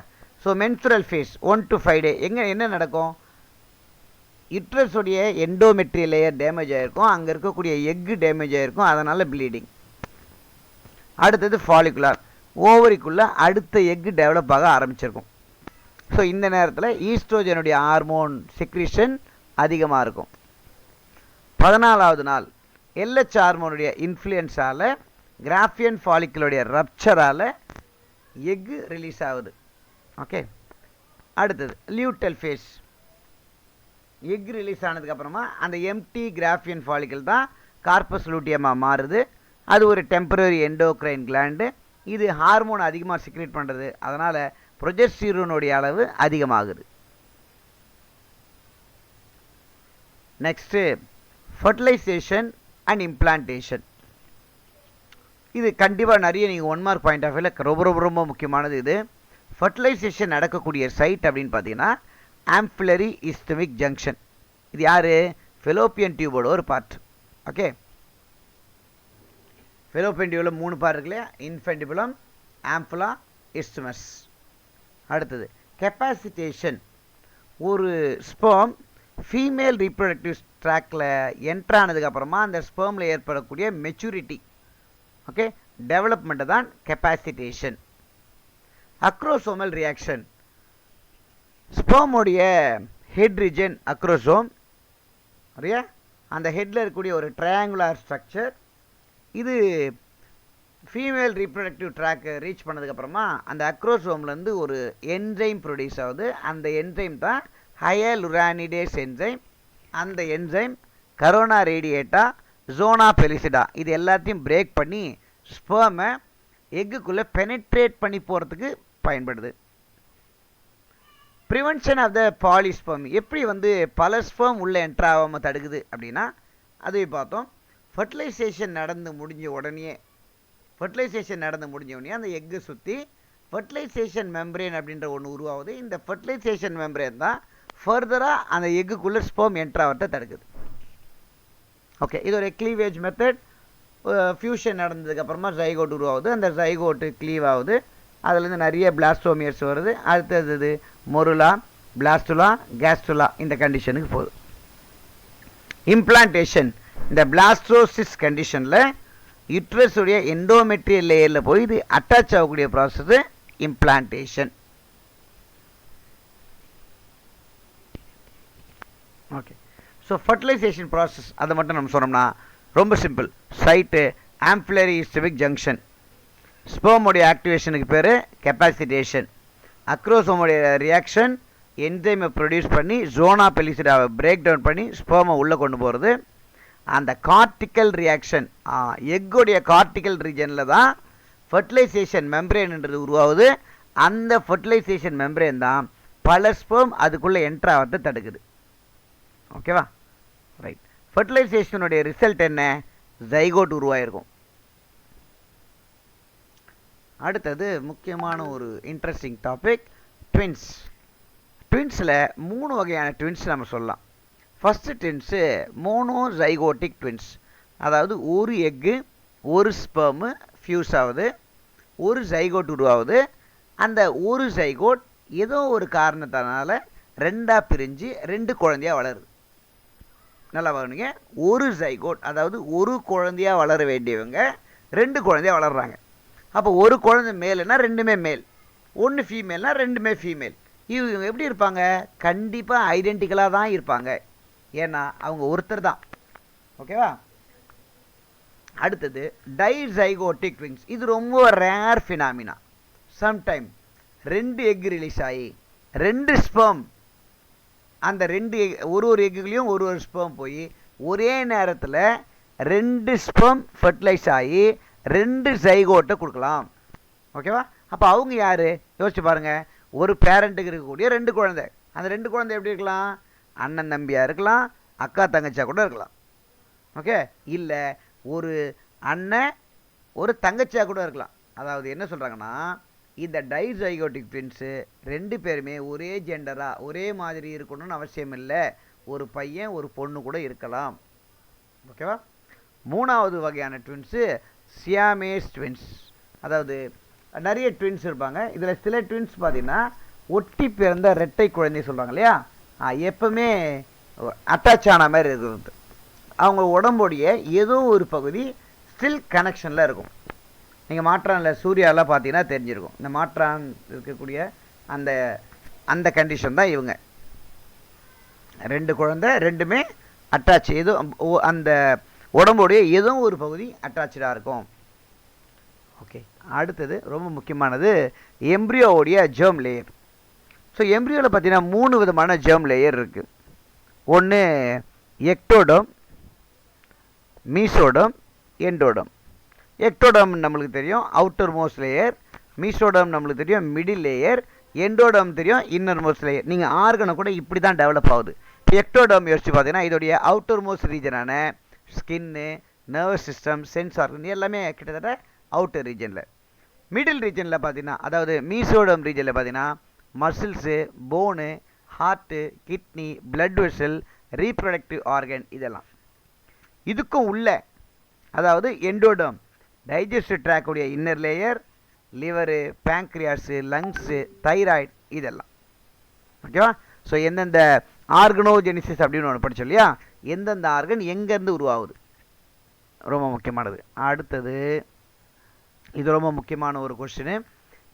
So menstrual phase 1 to 5 day என்ன நடக்கும்? யுட்ரஸுடைய எண்டோமெட்ரியல் லேயர் டேமேஜ் ஆகிருக்கும், அங்கே இருக்கக்கூடிய எக்கு டேமேஜ் ஆகிருக்கும், அதனால் ப்ளீடிங். அடுத்தது ஃபாலிகுலர், ஓவரிக்குள்ளே அடுத்த எக்கு டெவலப் ஆக ஆரம்பிச்சிருக்கும். ஸோ இந்த நேரத்தில் ஈஸ்ட்ரோஜனுடைய ஹார்மோன் செக்ரீஷன் அதிகமாக இருக்கும். 14வது நாள் எல்ஹெச் ஹார்மோனுடைய இன்ஃப்ளூயன்ஸால் கிராஃபியன் ஃபாலிக்குலுடைய ரப்சரால் எக்கு ரிலீஸ் ஆகுது. ஓகே? அடுத்தது லியூட்டல் ஃபேஸ். எக் ரிலீஸ் ஆனதுக்கப்புறமா அந்த எம்டி கிராஃபியன் ஃபாலிக்கல் தான் கார்பஸ் லூட்டியமாக மாறுது. அது ஒரு டெம்பரரி எண்டோக்ரைன் கிளாண்டு. இது ஹார்மோன் அதிகமாக சிக்ரேட் பண்ணுறது. அதனால் ப்ரொஜெஸ்டிரோனுடைய அளவு அதிகமாகுது. Next fertilisation and implantation. இது கண்டிப்பாக நிறைய நீங்கள் 1 மார்க் பாயிண்ட் ஆஃப் வியூவில் ரொம்ப ரொம்ப ரொம்ப முக்கியமானது. இது ஃபர்டிலைசேஷன் நடக்கக்கூடிய சைட் அப்படின்னு பார்த்தீங்கன்னா ஆம்பிலரி இஸ்தமிக் ஜங்ஷன். இது யார்? ஃபெலோப்பியன் டியூபோட ஒரு பார்ட். ஓகே, ஃபெலோப்பியன் டியூபில் 3 பார்ட் இருக்கு இல்லையா? Infundibulum, ampulla, isthmus. அடுத்தது கெப்பாசிட்டேஷன். ஒரு ஸ்பெர்ம் ஃபீமேல் ரீப்ரொடக்டிவ் ட்ராக்கில் என்ட்ரானதுக்கப்புறமா அந்த ஸ்பெர்மில் ஏற்படக்கூடிய மெச்சூரிட்டி, ஓகே, டெவலப்மெண்ட்டு தான் கெப்பாசிட்டேஷன். Acrosomal reaction. ஸ்பெர்முடைய ஹெட் ரீஜன் அக்ரோசோம், சரியா? அந்த ஹெட்டில் இருக்கக்கூடிய ஒரு ட்ரையாங்குலர் ஸ்ட்ரக்சர். இது ஃபீமேல் ரீப்ரொடக்டிவ் ட்ராக் ரீச் பண்ணதுக்கப்புறமா அந்த அக்ரோசோம்லேருந்து ஒரு என்சைம் ப்ரொடியூஸ் ஆகுது. அந்த என்சைம் தான் ஹையலுரானிடேஸ் என்சைம். அந்த என்சைம் கரோனா ரேடியேட்டா, ஜோனா பெலிசிடா இது எல்லாத்தையும் பிரேக் பண்ணி ஸ்பெர்மை எக்குக்குள்ளே பெனிட்ரேட் பண்ணி போகிறதுக்கு பயன்படுது. Prevention of the polyspermy. எப்படி பல ஸ்பெர்ம் உள்ளே என்ட்ரு ஆகாமல் தடுக்குது அப்படின்னா அதை பார்த்தோம். ஃபர்டிலைசேஷன் நடந்து முடிஞ்ச உடனே அந்த எக்கை சுற்றி ஃபர்டிலைசேஷன் மெம்பரேன் அப்படின்ற ஒன்று உருவாகுது. இந்த ஃபர்டிலைசேஷன் மெம்பரேன் தான் ஃபர்தராக அந்த எக்குக்குள்ளே ஸ்பெர்ம் என்ட்ரு ஆகிறத தடுக்குது. ஓகே, இது ஒரு க்ளீவேஜ் மெத்தட். ஃபியூஷன் நடந்ததுக்கப்புறமா ஜைகோட் உருவாகுது. அந்த ஜைகோட்டு க்ளீவ் ஆகுது. அதுலேருந்து நிறைய பிளாஸ்டோமியர்ஸ் வருது. அடுத்தது மொருலா, பிளாஸ்டுலா, கேஸ்டுலா இந்த கண்டிஷனுக்கு போகுது. இம்ப்ளான்டேஷன். இந்த பிளாஸ்டோசிஸ் கண்டிஷனில் யுட்ரஸுடைய எண்டோமெட்ரியல் லேயரில் போய் இது அட்டாச் ஆகக்கூடிய process implantation. Okay, so fertilisation process அதை மட்டும் நம்ம சொன்னோம்னா ரொம்ப simple. Site ampullary isthmic junction. ஸ்பெர்முடைய ஆக்டிவேஷனுக்கு பேர் கெப்பாசிட்டேஷன். அக்ரோசோமுடைய ரியாக்ஷன் என்சைமை ப்ரொடியூஸ் பண்ணி ஜோனா பெலிசிடாவை பிரேக் டவுன் பண்ணி ஸ்பெர்மை உள்ளே கொண்டு போகிறது. அந்த கார்டிக்கல் ரியாக்ஷன் எக்குடைய கார்டிக்கல் ரீஜனில் தான் ஃபர்டிலைசேஷன் மெம்பரேன்ன்றது உருவாகுது. அந்த ஃபர்டிலைசேஷன் மெம்பரேன் தான் பல ஸ்பெர்ம் அதுக்குள்ளே என்ட்ரு ஆகிறத தடுக்குது. ஓகேவா? ரைட். ஃபர்டிலைசேஷனுடைய ரிசல்ட் என்ன? ஜைகோட் உருவாயிருக்கும். அடுத்தது முக்கியமான ஒரு இன்ட்ரெஸ்டிங் டாபிக், ட்வின்ஸ். ட்வின்ஸில் 3 வகையான ட்வின்ஸ் நம்ம சொல்லலாம். First twins monozygotic twins. அதாவது ஒரு எக்கு ஒரு ஸ்பெர்மு ஃபியூஸ் ஆகுது, ஒரு ஜைகோட் உருவாகுது. அந்த ஒரு ஜைகோட் ஏதோ ஒரு காரணத்தினால 2ஆக பிரிஞ்சு 2 குழந்தையாக வளருது. நல்லா பாருங்க, ஒரு ஜைகோட் அதாவது ஒரு குழந்தையாக வளர வேண்டியவங்க 2 குழந்தையாக வளர்கிறாங்க. அப்போ ஒரு குழந்தை மேலுன்னா 2மே மேல், ஒன்று ஃபீமேல்னா 2மே ஃபீமேல். இவங்க எப்படி இருப்பாங்க? கண்டிப்பாக ஐடென்டிக்கலாக தான் இருப்பாங்க. ஏன்னா அவங்க ஒருத்தர் தான். ஓகேவா? அடுத்தது டைசைகோட்டிக் ட்வின்ஸ். இது ரொம்ப rare phenomena. Sometime 2 egg release ஆகி 2 ஸ்பெர்ம், அந்த 2 ஒரு எக்குகளையும் ஒரு ஸ்பெர்ம் போய் ஒரே நேரத்தில் 2 ஸ்பெர்ம் ஃபர்டிலைஸ் ஆகி 2 ஜைகோட்டை கொடுக்கலாம். ஓகேவா? அப்போ அவங்க யார்? யோசிச்சு பாருங்கள். ஒரு பேரண்ட்டுக்கு இருக்கக்கூடிய 2 குழந்தை. அந்த 2 குழந்தை எப்படி இருக்கலாம்? அண்ணன் தம்பியாக இருக்கலாம், அக்கா தங்கச்சியாக கூட இருக்கலாம். ஓகே, இல்லை ஒரு அண்ணன் ஒரு தங்கச்சியாக கூட இருக்கலாம். அதாவது என்ன சொல்கிறாங்கன்னா, இந்த டைசைகோட்டிக் ட்வின்ஸு 2 பேருமே ஒரே ஜெண்டராக ஒரே மாதிரி இருக்கணும்னு அவசியம் இல்லை. ஒரு பையன் ஒரு பொண்ணு கூட இருக்கலாம். ஓகேவா? 3வது வகையான ட்வின்ஸு சியாமேஸ் ட்வின்ஸ். அதாவது நிறைய ட்வின்ஸ் இருப்பாங்க. இதில் சில ட்வின்ஸ் பார்த்தீங்கன்னா ஒட்டி பிறந்த இரட்டை குழந்தை சொல்கிறாங்க இல்லையா, எப்பவுமே அட்டாச் ஆன மாதிரி இருக்கிறது. அவங்க உடம்புடைய ஏதோ ஒரு பகுதி ஸ்டில் கனெக்ஷனில் இருக்கும். நீங்கள் மாற்றானில் சூர்யாவில் பார்த்தீங்கன்னா தெரிஞ்சிருக்கும். இந்த மாற்றான் இருக்கக்கூடிய அந்த அந்த கண்டிஷன் தான் இவங்க. 2 குழந்தை 2மே அட்டாச், ஏதோ அந்த உடம்புடைய ஏதோ ஒரு பகுதி அட்டாச்சாக இருக்கும். ஓகே, அடுத்தது ரொம்ப முக்கியமானது எம்ப்ரியோவுடைய ஜெர்ம் லேயர். ஸோ எம்ப்ரியோவில் பார்த்தீங்கன்னா 3 விதமான ஜெர்ம் லேயர் இருக்குது. ஒன்று எக்டோடோம், மீசோடோம், எண்டோடோம். எக்டோடோம் நம்மளுக்கு தெரியும் அவுட்டர் மோஸ்ட் லேயர், மீசோடோம் நம்மளுக்கு தெரியும் மிடில் லேயர், எண்டோடோம் தெரியும் இன்னர் மோஸ்ட் லேயர். நீங்கள் ஆர்கனை கூட இப்படி தான் டெவலப் ஆகுது. எக்டோடோம் யோசிச்சு பார்த்தீங்கன்னா இதோடைய அவுட்டர் மோஸ்ட் ரீஜனான skin, nervous system, sense organ எல்லாமே கிட்டத்தட்ட அவுட்டர் ரீஜனில். மிடில் ரீஜனில் பார்த்தீங்கன்னா அதாவது மீசோடோம் ரீஜனில் பார்த்தீங்கன்னா muscles, bone, heart, kidney, blood vessel, reproductive organ இதெல்லாம். இதுக்கும் உள்ள அதாவது எண்டோடோம் டைஜஸ்டிவ் ட்ராக் உடைய inner layer, liver, pancreas, lungs, thyroid இதெல்லாம். ஓகேவா? ஸோ எந்தெந்த ஆர்கனோஜெனிசிஸ் அப்படின்னு ஒன்று படிச்சோம் இல்லையா, எந்தெந்த ஆர்கன் எங்கேருந்து உருவாகுது, ரொம்ப முக்கியமானது. அடுத்தது இது ரொம்ப முக்கியமான ஒரு கொஸ்டின்.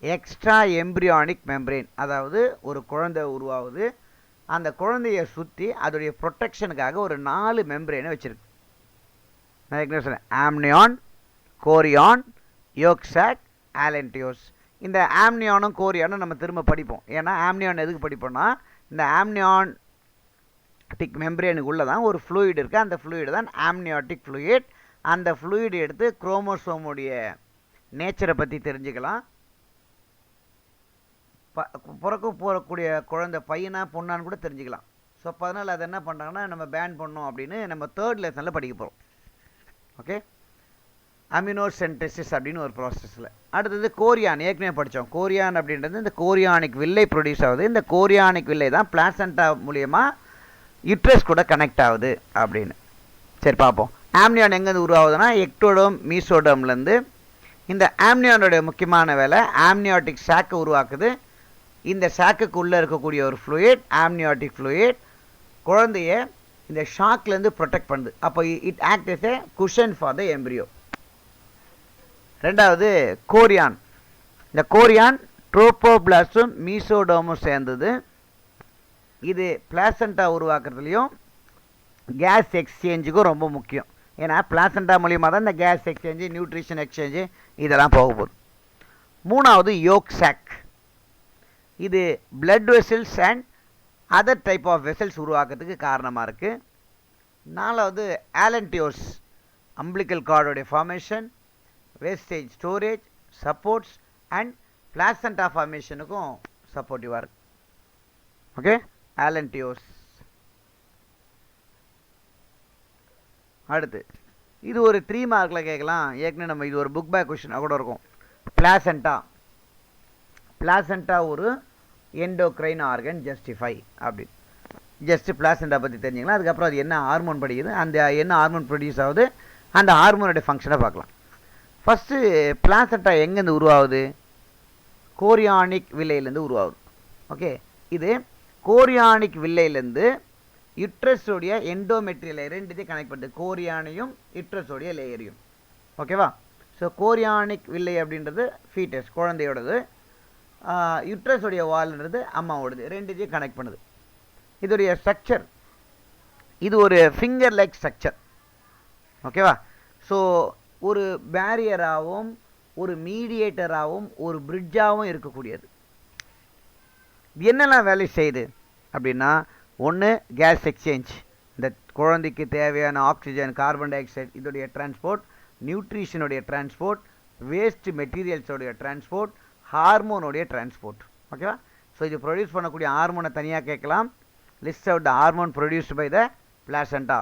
எக்ஸ்ட்ரா எம்ப்ரியானிக் மெம்பரேன், அதாவது ஒரு குழந்தை உருவாகுது, அந்த குழந்தைய சுற்றி அதோடைய ப்ரொடெக்ஷனுக்காக ஒரு 4 மெம்பரேனை வச்சுருக்கு. நான் ஏற்கனவே சொன்னேன் ஆம்னியான், கோரியான், யோக்சாக், ஆலென்டியோஸ். இந்த ஆம்னியானும் கோரியானும் நம்ம திரும்ப படிப்போம். ஏன்னா ஆம்னியான் எதுக்கு படிப்போம்னா இந்த ஆம்னியாட்டிக் மெம்பரேனுக்கு உள்ள தான் ஒரு ஃப்ளூயிட் இருக்குது, அந்த ஃப்ளூயிட் தான் ஆம்னியாட்டிக் ஃப்ளூயிட். அந்த ஃப்ளூயிட் எடுத்து குரோமோசோமுடைய நேச்சரை பற்றி தெரிஞ்சுக்கலாம். போகக்கூடிய குழந்தை பையனா பொண்ணான்னு கூட தெரிஞ்சுக்கலாம். ஸோ அப்போ அதனால் அதை என்ன பண்ணுறாங்கன்னா நம்ம பேன் பண்ணோம் அப்படின்னு நம்ம 3rd லெசனில் படிக்க போகிறோம். ஓகே, அமினோசென்டசிஸ் அப்படின்னு ஒரு ப்ராசஸில். அடுத்தது கோரியான், ஏற்கனவே படித்தோம். கோரியான் அப்படின்றது இந்த கோரியானிக் வில்லை ப்ரொடியூஸ் ஆகுது. இந்த கோரியானிக் வில்லை தான் பிளாசண்டா மூலியமாக யுட்ரஸ் கூட கனெக்ட் ஆகுது அப்படின்னு. சரி பார்ப்போம். ஆம்னியான் எங்கேருந்து உருவாகுதுன்னா எக்டோடோம், மீசோடோம்லேருந்து. இந்த ஆம்னியானோடைய முக்கியமான வேலை ஆம்னியாட்டிக் சாக்கை உருவாக்குது. இந்த சாக்குக்கு உள்ளே இருக்கக்கூடிய ஒரு ஃப்ளூயிட் ஆம்னியாட்டிக் ஃப்ளூயிட் குழந்தைய இந்த ஷாக்லேருந்து ப்ரொடெக்ட் பண்ணுது. அப்போ it act as a cushion for the embryo. ரெண்டாவது கோரியான். இந்த கோரியான் ட்ரோபோபிளாஸ்டும் மீசோடோமும் சேர்ந்தது. இது பிளாசண்டா உருவாக்குறதுலையும் கேஸ் எக்ஸ்சேஞ்சுக்கும் ரொம்ப முக்கியம். ஏன்னா பிளாசண்டா மூலியமாக தான் இந்த கேஸ் எக்ஸ்சேஞ்சு, நியூட்ரிஷன் எக்ஸ்சேஞ்சு இதெல்லாம் போக போகுது. மூணாவது யோக்சாக். இது blood vessels and other type of vessels உருவாக்குறதுக்கு காரணமாக இருக்குது. நாலாவது ஆலென்டியோஸ், அம்பிளிக்கல் கார்டோடைய formation, wastage storage, supports and placenta ஃபார்மேஷனுக்கும் சப்போர்ட்டிவாக இருக்குது. Okay, allantois. அடுத்து இது ஒரு 3 மார்க்கில் கேட்கலாம். ஏற்கனவே நம்ம இது ஒரு புக் பேக் கொஷினாக கூட இருக்கும். பிளாசண்டா. பிளாசண்டா ஒரு எண்டோக்ரைன் ஆர்கன் ஜஸ்டிஃபை அப்படின்னு. ஜஸ்ட்டு பிளாசண்டா பற்றி தெரிஞ்சுக்கலாம். அதுக்கப்புறம் அது என்ன ஹார்மோன் படிக்குது, அந்த என்ன ஹார்மோன் ப்ரொடியூஸ் ஆகுது, அந்த ஹார்மோனுடைய ஃபங்க்ஷனை பார்க்கலாம். ஃபஸ்ட்டு பிளாசண்டா எங்கேருந்து உருவாகுது? கோரியானிக் வில்லையிலேருந்து உருவாகுது. ஓகே, இது கோரியானிக் வில்லையிலேருந்து யுட்ரஸோடைய எண்டோமெட்ரியல் லேயர் ரெண்டுத்தையும் கனெக்ட் பண்ணுது, கோரியானையும் யுட்ரஸோடைய லேயரையும். ஓகேவா? ஸோ கோரியானிக் வில்லை அப்படின்றது ஃபீட்டஸ், குழந்தையோடது. யுட்ரஸோடைய வால்ன்றது அம்மாவோடது, ரெண்டுத்தையும் கனெக்ட் பண்ணுது. இதோடைய ஸ்ட்ரக்சர் இது ஒரு ஃபிங்கர் லைக் ஸ்ட்ரக்சர். ஓகேவா? ஸோ ஒரு பேரியராகவும் ஒரு மீடியேட்டராகவும் ஒரு பிரிட்ஜாகவும் இருக்கக்கூடியது. என்னெல்லாம் வேலை செய்யுது அப்படின்னா, ஒன்று கேஸ் எக்ஸ்சேஞ்ச், இந்த குழந்தைக்கு தேவையான ஆக்சிஜன், கார்பன் டை ஆக்சைடு இதோடைய டிரான்ஸ்போர்ட், நியூட்ரிஷனுடைய டிரான்ஸ்போர்ட், வேஸ்ட் மெட்டீரியல்ஸோடைய டிரான்ஸ்போர்ட், ஹார்மோனுடைய டிரான்ஸ்போர்ட். ஓகேவா? ஸோ இது ப்ரொடியூஸ் பண்ணக்கூடிய ஹார்மோனை தனியாக கேட்கலாம். List out the hormone produced by the placenta.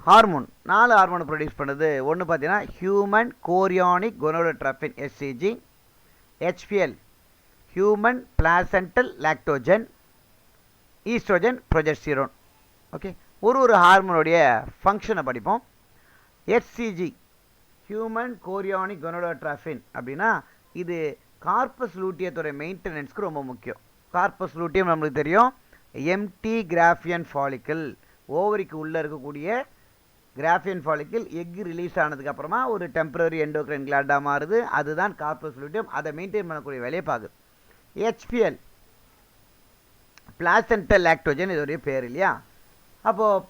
Hormone 4 ஹார்மோனை ப்ரொடியூஸ் பண்ணுது. ஒன்று பார்த்தீங்கன்னா human chorionic gonadotropin HCG, HPL human placental lactogen, estrogen, progesterone. Okay, ஒரு ஹார்மோனுடைய ஃபங்க்ஷனை படிப்போம். HCG ஹியூமன் கோரியானிக் கொனோடோட்ரோபின் அப்படின்னா இது கார்பஸ் லூட்டியத்தோட மெயின்டெனன்ஸ்க்கு ரொம்ப முக்கியம். கார்பஸ் லூட்டியம் நம்மளுக்கு தெரியும், எம்டி கிராஃபியன் ஃபாலிக்கல், ஓவரிக்கு உள்ளே இருக்கக்கூடிய கிராஃபியன் ஃபாலிக்கல் எக் ரிலீஸ் ஆனதுக்கப்புறமா ஒரு டெம்பரரி எண்டோக்ரைன் கிளாண்டாக மாறுது. அதுதான் கார்பஸ் லூட்டியம். அதை மெயின்டைன் பண்ணக்கூடிய வேலையை பார்க்குது. HPL பிளாசென்டல் லாக்டோஜன் இதோடைய பேர் இல்லையா? அப்போது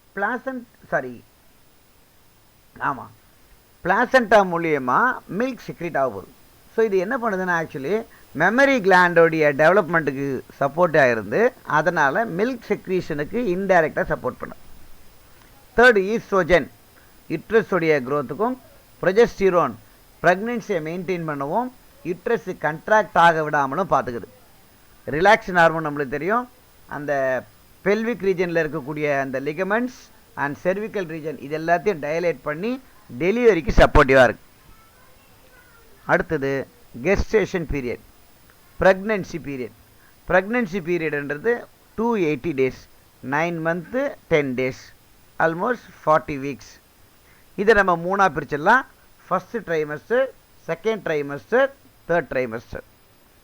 பிளாசென்டா மூலியமாக மில்க் செக்ரேட் ஆக போகுது. ஸோ இது என்ன பண்ணுதுன்னா ஆக்சுவலி மெமரி கிளாண்டோடைய டெவலப்மெண்ட்டுக்கு சப்போர்ட்டாக இருந்து அதனால் மில்க் செக்ரீஷனுக்கு இன்டைரக்டாக சப்போர்ட் பண்ணும். தேர்டு ஈஸ்ட்ரோஜன் யுட்ரஸுடைய க்ரோத்துக்கும், ப்ரொஜெஸ்டிரோன் ப்ரெக்னென்சியை மெயின்டைன் பண்ணவும், யுட்ரஸ் கண்ட்ராக்ட் ஆக விடாமலும் பார்த்துக்குது. ரிலாக்ஸன் ஹார்மோன் நம்மளுக்கு தெரியும், அந்த பெல்விக் ரீஜனில் இருக்கக்கூடிய அந்த லிகமெண்ட்ஸ் அண்ட் செர்விக்கல் ரீஜன் இது எல்லாத்தையும் டைலேட் பண்ணி டெலிவரிக்கு சப்போர்ட்டிவாக இருக்குது. அடுத்தது gestation period, pregnancy period. Pregnancy பீரியட்ன்றது 280 days, 9 months 10 days, almost 40 weeks. இதை நம்ம மூணாக பிரிச்சிடலாம். First trimester, second trimester, third trimester.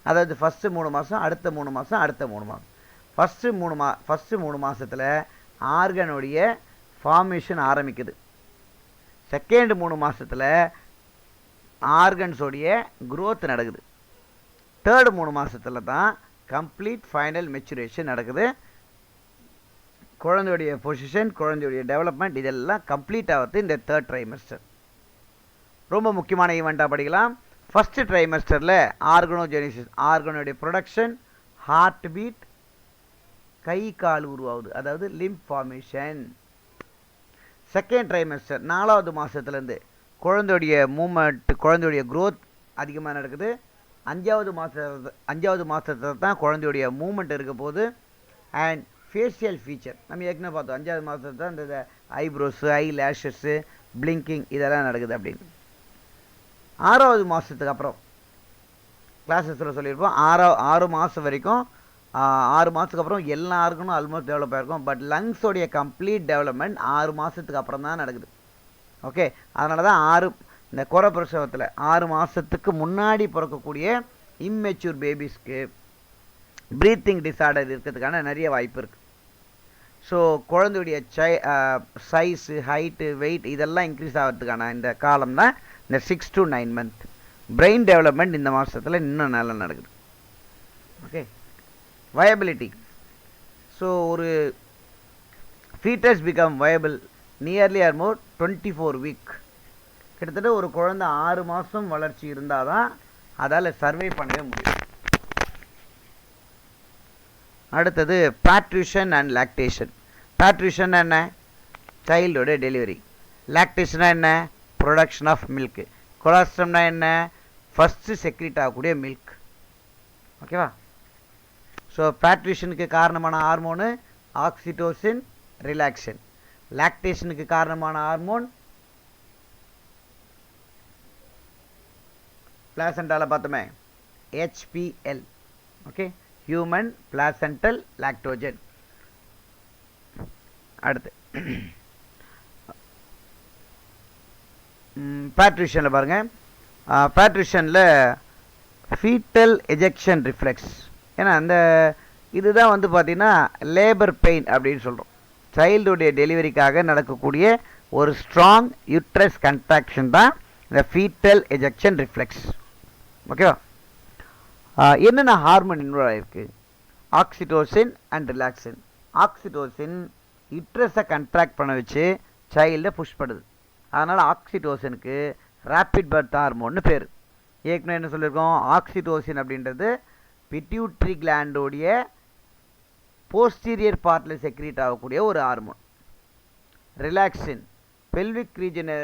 அதாவது ஃபஸ்ட்டு 3 மாதம், அடுத்த 3 மாதம், அடுத்த 3 மாதம். ஃபஸ்ட்டு 3 மாதத்தில் ஆர்கனுடைய ஃபார்மேஷன் ஆரம்பிக்குது. செகண்ட் 3 மாதத்தில் ஆர்கன்ஸோடைய க்ரோத் நடக்குது. தேர்டு 3 மாதத்தில் தான் கம்ப்ளீட் ஃபைனல் மெச்சுரேஷன் நடக்குது. குழந்தையுடைய பொசிஷன், குழந்தையுடைய டெவலப்மெண்ட் இதெல்லாம் கம்ப்ளீட் ஆகிறது இந்த தேர்ட் ட்ரைமஸ்டர். ரொம்ப முக்கியமான ஈவெண்ட்டாக படிக்கலாம். ஃபஸ்ட்டு ட்ரைமஸ்டரில் ஆர்கனோஜெனிசிஸ், ஆர்கனுடைய ப்ரொடக்ஷன், ஹார்ட் பீட், கை கால் உருவாகுது, அதாவது லிம்ப் ஃபார்மேஷன். செகண்ட் ட்ரைமஸ்டர் 4வது மாதத்துலேருந்து குழந்தையுடைய மூமெண்ட், குழந்தையுடைய க்ரோத் அதிகமாக நடக்குது. 5வது மாதத்தில் தான் குழந்தையுடைய மூமெண்ட் இருக்க போது. அண்ட் ஃபேஷியல் ஃபீச்சர் நம்ம ஏற்கனவே பார்த்தோம், 5வது மாதத்தில் தான் இந்த ஐப்ரோஸு, ஐ லேஷஸ்ஸு, பிளிங்கிங் இதெல்லாம் நடக்குது அப்படின்னு. 6வது மாதத்துக்கு அப்புறம் கிளாஸஸில் சொல்லியிருப்போம், 6 மாதம் வரைக்கும், 6 மாதத்துக்கு அப்புறம் எல்லா ஆர்கனும் ஆல்மோஸ்ட் டெவலப் ஆகிருக்கும். பட் லங்ஸோடைய கம்ப்ளீட் டெவலப்மெண்ட் 6 மாதத்துக்கு அப்புறம் தான் நடக்குது. ஓகே, அதனால தான் இந்த குறை பிரசவத்தில் 6 மாதத்துக்கு முன்னாடி பிறக்கக்கூடிய இம்மெச்சூர் பேபிஸ்க்கு ப்ரீத்திங் டிஸார்டர் இருக்கிறதுக்கான நிறைய வாய்ப்பு இருக்குது. ஸோ குழந்தையுடைய சைஸு, ஹைட்டு, வெயிட் இதெல்லாம் இன்க்ரீஸ் ஆகிறதுக்கான இந்த காலம் தான் இந்த 6 to 9 months. பிரெயின் டெவலப்மெண்ட் இந்த மாதத்தில் இன்னும் நல்லா நடக்குது. Okay, viability. ஸோ ஒரு fetus become viable nearly or more 24 week. கிட்டத்தட்ட ஒரு குழந்தை 6 மாதம் வளர்ச்சி இருந்தால் தான் அதால் சர்வை பண்ணவே முடியும். அடுத்தது பேட்ரிஷன் அண்ட் லாக்டேஷன். பேட்ரிஷன் என்ன? சைல்டோட டெலிவரி. லாக்டேஷனா என்ன? Production of milk. கொலாஸ்ட்ரம்னா என்ன? ஃபஸ்ட்டு செக்ரீட் ஆகக்கூடிய மில்க். ஓகேவா? ஸோ பேட்ரிஷனுக்கு காரணமான ஹார்மோனு ஆக்சிடோசின், ரிலாக்ஸன். லாக்டேஷனுக்கு காரணமான ஹார்மோன் பிளாசண்டாவில் பார்த்தோமே, HPL. Okay, human placental Lactogen. அடுத்து பேட்ரிஷனில் பாருங்கள், பேட்ரிஷனில் ஃபீட்டல் எஜெக்ஷன் ரிஃப்ளெக்ஸ். ஏன்னா அந்த இதுதான் வந்து பார்த்திங்கன்னா லேபர் பெயின் அப்படின்னு சொல்கிறோம். சைல்டுடைய டெலிவரிக்காக நடக்கக்கூடிய ஒரு ஸ்ட்ராங் யூட்ரஸ் கன்ட்ராக்ஷன் தான் இந்த ஃபீட்டல் எஜெக்ஷன் ரிஃப்ளெக்ஸ். ஓகேவா? என்னென்ன ஹார்மோன் இன்வால்வ் ஆகிருக்கு? Oxytocin and relaxin. ஆக்சிடோசின் யுட்ரஸை கண்ட்ராக்ட் பண்ண வச்சு சைல்டை புஷ் பண்ணுது. அதனால் ஆக்சிடோசினுக்கு ரேப்பிட் பர்த் ஹார்மோன்னு பேர். ஏற்கனவே என்ன சொல்லியிருக்கோம்? ஆக்சிடோசின் அப்படின்றது பிட்யூட்ரி கிளாண்டோடைய போஸ்டீரியர் பார்ட்டில் செக்ரீட் ஆகக்கூடிய ஒரு ஹார்மோன். ரிலாக்ஸின் பெல்விக் ரீஜனை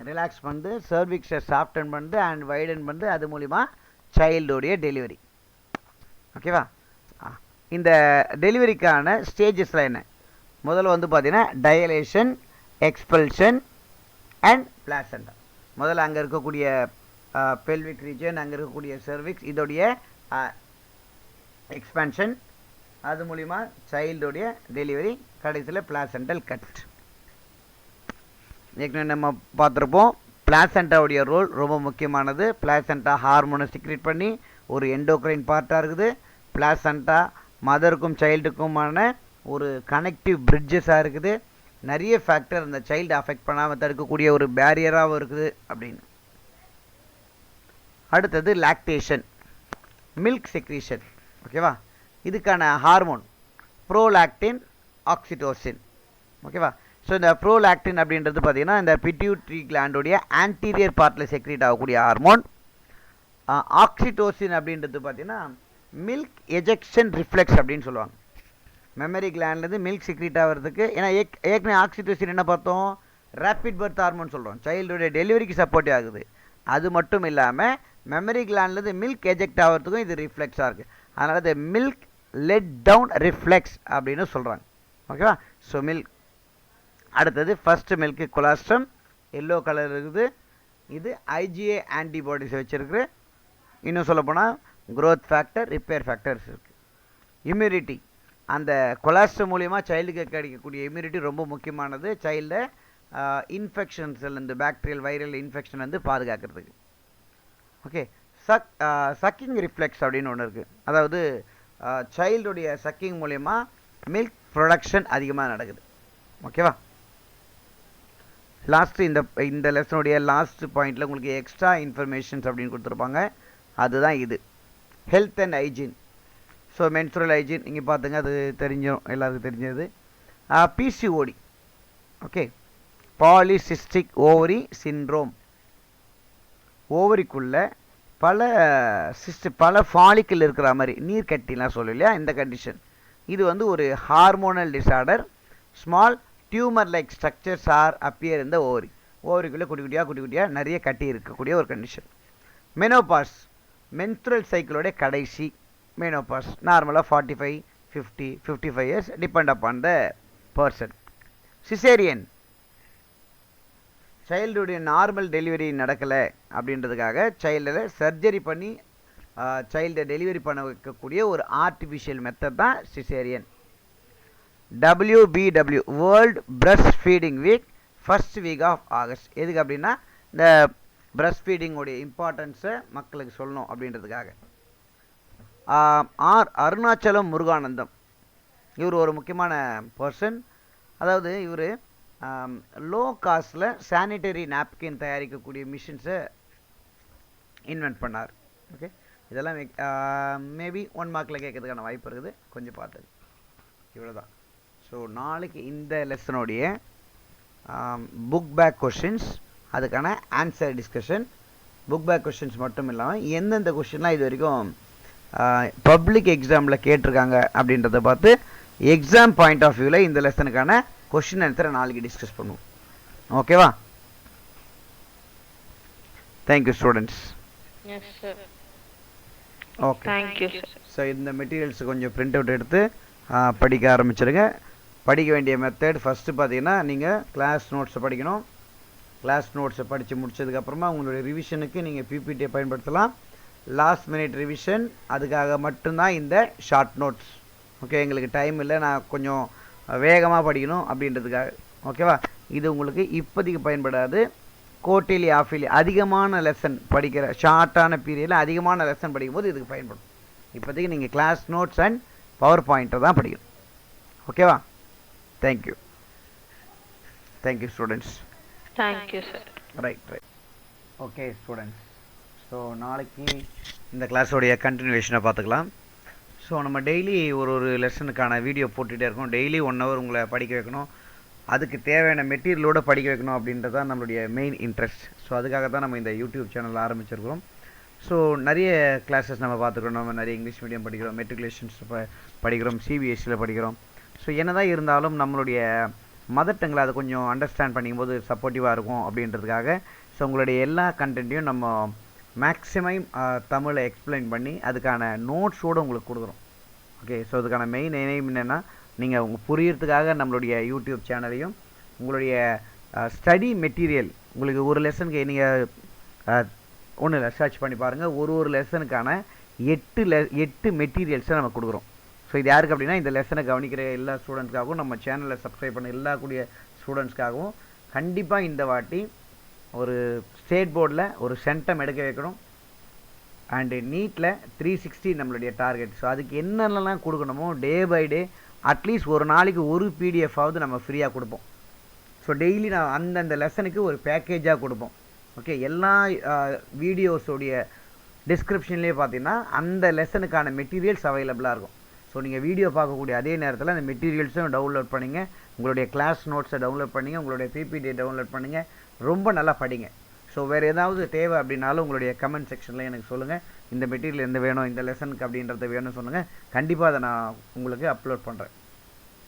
ரிலாக்ஸ் பண்ணுது, சர்விக்ஸை சாஃப்டன் பண்ணுது அண்ட் வைடன் பண்ணுது. அது மூலிமா சைல்டோடைய டெலிவரி. ஓகேவா? இந்த டெலிவரிக்கான ஸ்டேஜஸ்லாம் என்ன? முதல்ல வந்து பார்த்தீங்கன்னா டயலேஷன், எக்ஸ்பல்ஷன் அண்ட் பிளாசண்டா. முதல்ல அங்கே இருக்கக்கூடிய பெல்விக் ரீஜன், அங்கே இருக்கக்கூடிய சர்விக்ஸ் இதோடைய எக்ஸ்பேன்ஷன், அது மூலிமா சைல்டோடைய டெலிவரி, கடைசியில் பிளாசண்டல் கட். ஏற்கனவே நம்ம பார்த்துருப்போம், பிளாசண்டாவுடைய ரோல் ரொம்ப முக்கியமானது. பிளாசண்டா ஹார்மோனை சிக்ரேட் பண்ணி ஒரு எண்டோக்ரைன் பார்ட்டாக இருக்குது. பிளாசண்டா மதருக்கும் சைல்டுக்குமான ஒரு கனெக்டிவ் பிரிட்ஜஸாக இருக்குது. நிறைய ஃபேக்டர் அந்த சைல்டு அஃபெக்ட் பண்ணாமல் தடுக்கக்கூடிய ஒரு பேரியராகவும் இருக்குது அப்படின்னு. அடுத்தது லாக்டேஷன், மில்க் செக்ரீஷன். ஓகேவா? இதுக்கான ஹார்மோன் ப்ரோலாக்டின், ஆக்சிடோசின். ஓகேவா? ஸோ இந்த ப்ரோலாக்டின் அப்படின்றது பார்த்திங்கன்னா இந்த பிட்யூட்ரி கிளாண்டோடைய ஆன்டீரியர் பார்ட்டில் செக்ரீட் ஆகக்கூடிய ஹார்மோன். ஆக்சிடோசின் அப்படின்றது பார்த்தீங்கன்னா மில்க் எஜெக்ஷன் ரிஃப்ளெக்ஸ் அப்படின்னு சொல்லுவாங்க. மெமரி கிளாண்ட்லேருந்து மில்க் செக்ரீட் ஆகிறதுக்கு, ஏன்னா ஏற்கனவே ஆக்சிடோசின் என்ன பார்த்தோம், ரேப்பிட் பர்த் ஹார்மோன் சொல்கிறோம், சைல்டுடைய டெலிவரிக்கு சப்போர்ட் ஆகுது. அது மட்டும் இல்லாமல் மெமரி கிளாண்ட்லேருந்து மில்க் எஜெக்ட் ஆகிறதுக்கும் இது ரிஃப்ளெக்ஸாக இருக்குது. அதனால் இது மில்க் லெட் டவுன் ரிஃப்ளெக்ஸ் அப்படின்னு சொல்கிறாங்க. ஓகேவா? So milk. அடுத்தது first milk colostrum, yellow colour இருக்குது. இது ஐஜிஏ ஆன்டிபாடிஸ் வச்சுருக்கு. இன்னும் சொல்லப்போனால் க்ரோத் ஃபேக்டர், ரிப்பேர் ஃபேக்டர்ஸ் இருக்குது. இம்யூனிட்டி, அந்த கொலாஸ்ட்ரம் மூலிமா சைல்டுக்கு கிடைக்கக்கூடிய இம்யூனிட்டி ரொம்ப முக்கியமானது, சைல்டை இன்ஃபெக்ஷன்ஸ்லேருந்து, பாக்டீரியல் வைரல் இன்ஃபெக்ஷன் வந்து பாதுகாக்கிறதுக்கு. ஓகே. சக்கிங் ரிஃப்ளெக்ஸ் அப்படின்னு ஒன்று இருக்குது. அதாவது சைல்டுடைய சக்கிங் மூலயமா மில்க் ப்ரொடக்ஷன் அதிகமாக நடக்குது. ஓகேவா? லாஸ்ட்டு இந்த லெசனுடைய லாஸ்ட் பாயிண்டில் உங்களுக்கு எக்ஸ்ட்ரா இன்ஃபர்மேஷன்ஸ் அப்படின்னு கொடுத்துருப்பாங்க. அதுதான் இது health and hygiene. So menstrual hygiene நீங்கள் பார்த்துங்க, அது தெரிஞ்சிடும், எல்லாருக்கும் தெரிஞ்சது. PCOD, okay, polycystic ovary syndrome. ஓவரிக்குள்ள பல ஃபாலிக்கல் இருக்கிற மாதிரி நீர் கட்டிலாம் சொல்லும் இல்லையா, இந்த கண்டிஷன். இது வந்து ஒரு hormonal disorder. Small tumour like structures R appear இந்த ஓவரி. ஓவரிக்குள்ளே குட்டி குட்டியாக நிறைய கட்டி இருக்கக்கூடிய ஒரு கண்டிஷன். மெனோபாஸ், மென்சுரல் சைக்கிளோடைய கடைசி மெனோபாஸ். நார்மலாக 45, 50, 55 years, depend upon the person. Caesarean, சைல்டுடைய நார்மல் டெலிவரி நடக்கலை அப்படின்றதுக்காக சைல்டில் சர்ஜரி பண்ணி சைல்டை டெலிவரி பண்ண வைக்கக்கூடிய ஒரு ஆர்டிஃபிஷியல் மெத்தட் தான் caesarean. WBW world breast feeding week, first week of August. எதுக்கு அப்படின்னா இந்த பிரஸ்ட் ஃபீடிங்கோடைய இம்பார்ட்டன்ஸை மக்களுக்கு சொல்லணும் அப்படின்றதுக்காக. அருணாச்சலம் முருகானந்தம், இவர் ஒரு முக்கியமான பர்சன். அதாவது இவர் லோ காஸ்டில் சானிட்டரி நாப்கின் தயாரிக்கக்கூடிய மிஷின்ஸை இன்வென்ட் பண்ணார். ஓகே, இதெல்லாம் மேபி 1 மார்க்கில் கேட்கறதுக்கான வாய்ப்பு இருக்குது, கொஞ்சம் பார்த்துங்க. இவ்வளோதான். ஸோ நாளைக்கு இந்த லெசனுடைய புக் பேக் கொஷின்ஸ், அதுக்கான answer discussion. Book back questions மட்டும் இல்லாமல் எந்தெந்த கொஷின்லாம் இது வரைக்கும் பப்ளிக் எக்ஸாமில் கேட்டிருக்காங்க அப்படின்றத பார்த்து எக்ஸாம் பாயிண்ட் ஆஃப் வியூவில் இந்த லெசனுக்கான கொஷின் ஆன்சரை நாளைக்கு டிஸ்கஸ் பண்ணுவோம். ஓகேவா? Thank you students. ஓகே, ஸோ இந்த மெட்டீரியல்ஸ் கொஞ்சம் பிரிண்ட் அவுட் எடுத்து படிக்க ஆரம்பிச்சிருங்க. படிக்க வேண்டிய மெத்தட் ஃபஸ்ட்டு பார்த்தீங்கன்னா நீங்கள் கிளாஸ் நோட்ஸை படிக்கணும். கிளாஸ் நோட்ஸை படித்து முடிச்சதுக்கப்புறமா உங்களுடைய ரிவிஷனுக்கு நீங்கள் பிபிடியை பயன்படுத்தலாம். லாஸ்ட் மினிட் ரிவிஷன், அதுக்காக மட்டும்தான் இந்த ஷார்ட் நோட்ஸ். ஓகே, எங்களுக்கு டைம் இல்லை, நான் கொஞ்சம் வேகமாக படிக்கணும் அப்படின்றதுக்காக. ஓகேவா? இது உங்களுக்கு இப்போதைக்கு பயன்படாது. கோட்டிலி ஆஃபிலி அதிகமான லெசன் படிக்கிற ஷார்ட்டான பீரியடில் அதிகமான லெசன் படிக்கும்போது இதுக்கு பயன்படும். இப்போதைக்கு நீங்கள் கிளாஸ் நோட்ஸ் அண்ட் பவர் பாயிண்ட்டை தான் படிக்கணும். ஓகேவா? Thank you. Thank you students. Thank you sir. Right. Okay students, so நாளைக்கு இந்த கிளாஸோடைய கண்டினியூஷனை பார்த்துக்கலாம். ஸோ நம்ம டெய்லி ஒரு லெசனுக்கான வீடியோ போட்டுகிட்டே இருக்கோம். டெய்லி 1 hour உங்களை படிக்க வைக்கணும், அதுக்கு தேவையான மெட்டீரியலோடு படிக்க வைக்கணும் அப்படின்றது தான் நம்மளுடைய மெயின் இன்ட்ரெஸ்ட். ஸோ அதுக்காக தான் நம்ம இந்த யூடியூப் சேனல் ஆரம்பிச்சிருக்கிறோம். ஸோ நிறைய கிளாஸஸ் நம்ம பார்த்துக்கிறோம். நம்ம நிறைய இங்கிலீஷ் மீடியம் படிக்கிறோம், மெட்ரிகுலேஷன்ஸ் படிக்கிறோம், சிபிஎஸ்சியில் படிக்கிறோம். ஸோ என்ன தான் இருந்தாலும் நம்மளுடைய மதர் டங்கில் அதை கொஞ்சம் அண்டர்ஸ்டாண்ட் பண்ணிக்கும்போது சப்போர்ட்டிவாக இருக்கும் அப்படின்றதுக்காக ஸோ உங்களுடைய எல்லா கண்டென்ட்டையும் நம்ம மேக்ஸிமம் தமிழை எக்ஸ்பிளைன் பண்ணி அதுக்கான நோட்ஸோடு உங்களுக்கு கொடுக்குறோம். ஓகே, ஸோ அதுக்கான மெயின் எய்ம் என்னென்னா நீங்கள் உங்கள் புரியறதுக்காக நம்மளுடைய யூடியூப் சேனலையும் உங்களுடைய ஸ்டடி மெட்டீரியல் உங்களுக்கு ஒரு லெசனுக்கு நீங்கள் ஒன்றும் இல்லை சர்ச் பண்ணி பாருங்கள். ஒரு லெசனுக்கான 8 மெட்டீரியல்ஸை நம்ம கொடுக்குறோம். ஸோ இது யாருக்கு அப்படின்னா இந்த லெசனை கவனிக்கிற எல்லா ஸ்டூடெண்ட்ஸ்க்காகவும் நம்ம சேனலில் சப்ஸ்கிரைப் பண்ண எல்லா கூடிய ஸ்டூடெண்ட்ஸ்க்காகவும் கண்டிப்பாக இந்த வாட்டி ஒரு ஸ்டேட் போர்டில் ஒரு சென்டம் எடுக்க வைக்கணும். அண்டு நீட்டில் 360 நம்மளுடைய டார்கெட். ஸோ அதுக்கு என்னென்னலாம் கொடுக்கணுமோ டே பை டே அட்லீஸ்ட் ஒரு நாளைக்கு ஒரு பிடிஎஃபாவது நம்ம ஃப்ரீயாக கொடுப்போம். ஸோ டெய்லி நான் அந்தந்த லெசனுக்கு ஒரு பேக்கேஜாக கொடுப்போம். ஓகே, எல்லா வீடியோஸோடைய டிஸ்கிரிப்ஷன்லேயே பார்த்தீங்கன்னா அந்த லெசனுக்கான மெட்டீரியல்ஸ் அவைலபிளாக இருக்கும். ஸோ நீங்கள் வீடியோ பார்க்கக்கூடிய அதே நேரத்தில் அந்த மெட்டீரியல்ஸும் டவுன்லோட் பண்ணிங்க, உங்களுடைய கிளாஸ் நோட்ஸை டவுன்லோட் பண்ணிங்க, உங்களுடைய பிபிடியை டவுன்லோட் பண்ணிங்க, ரொம்ப நல்லா படிங்க. ஸோ வேறு ஏதாவது தேவை அப்படின்னாலும் உங்களுடைய கமெண்ட் செக்ஷனில் எனக்கு சொல்லுங்கள். இந்த மெட்டீரியல் எந்த வேணும், இந்த லெசனுக்கு அப்படின்றத வேணும்னு சொல்லுங்கள். கண்டிப்பாக அதை நான் உங்களுக்கு அப்லோட் பண்ணுறேன்.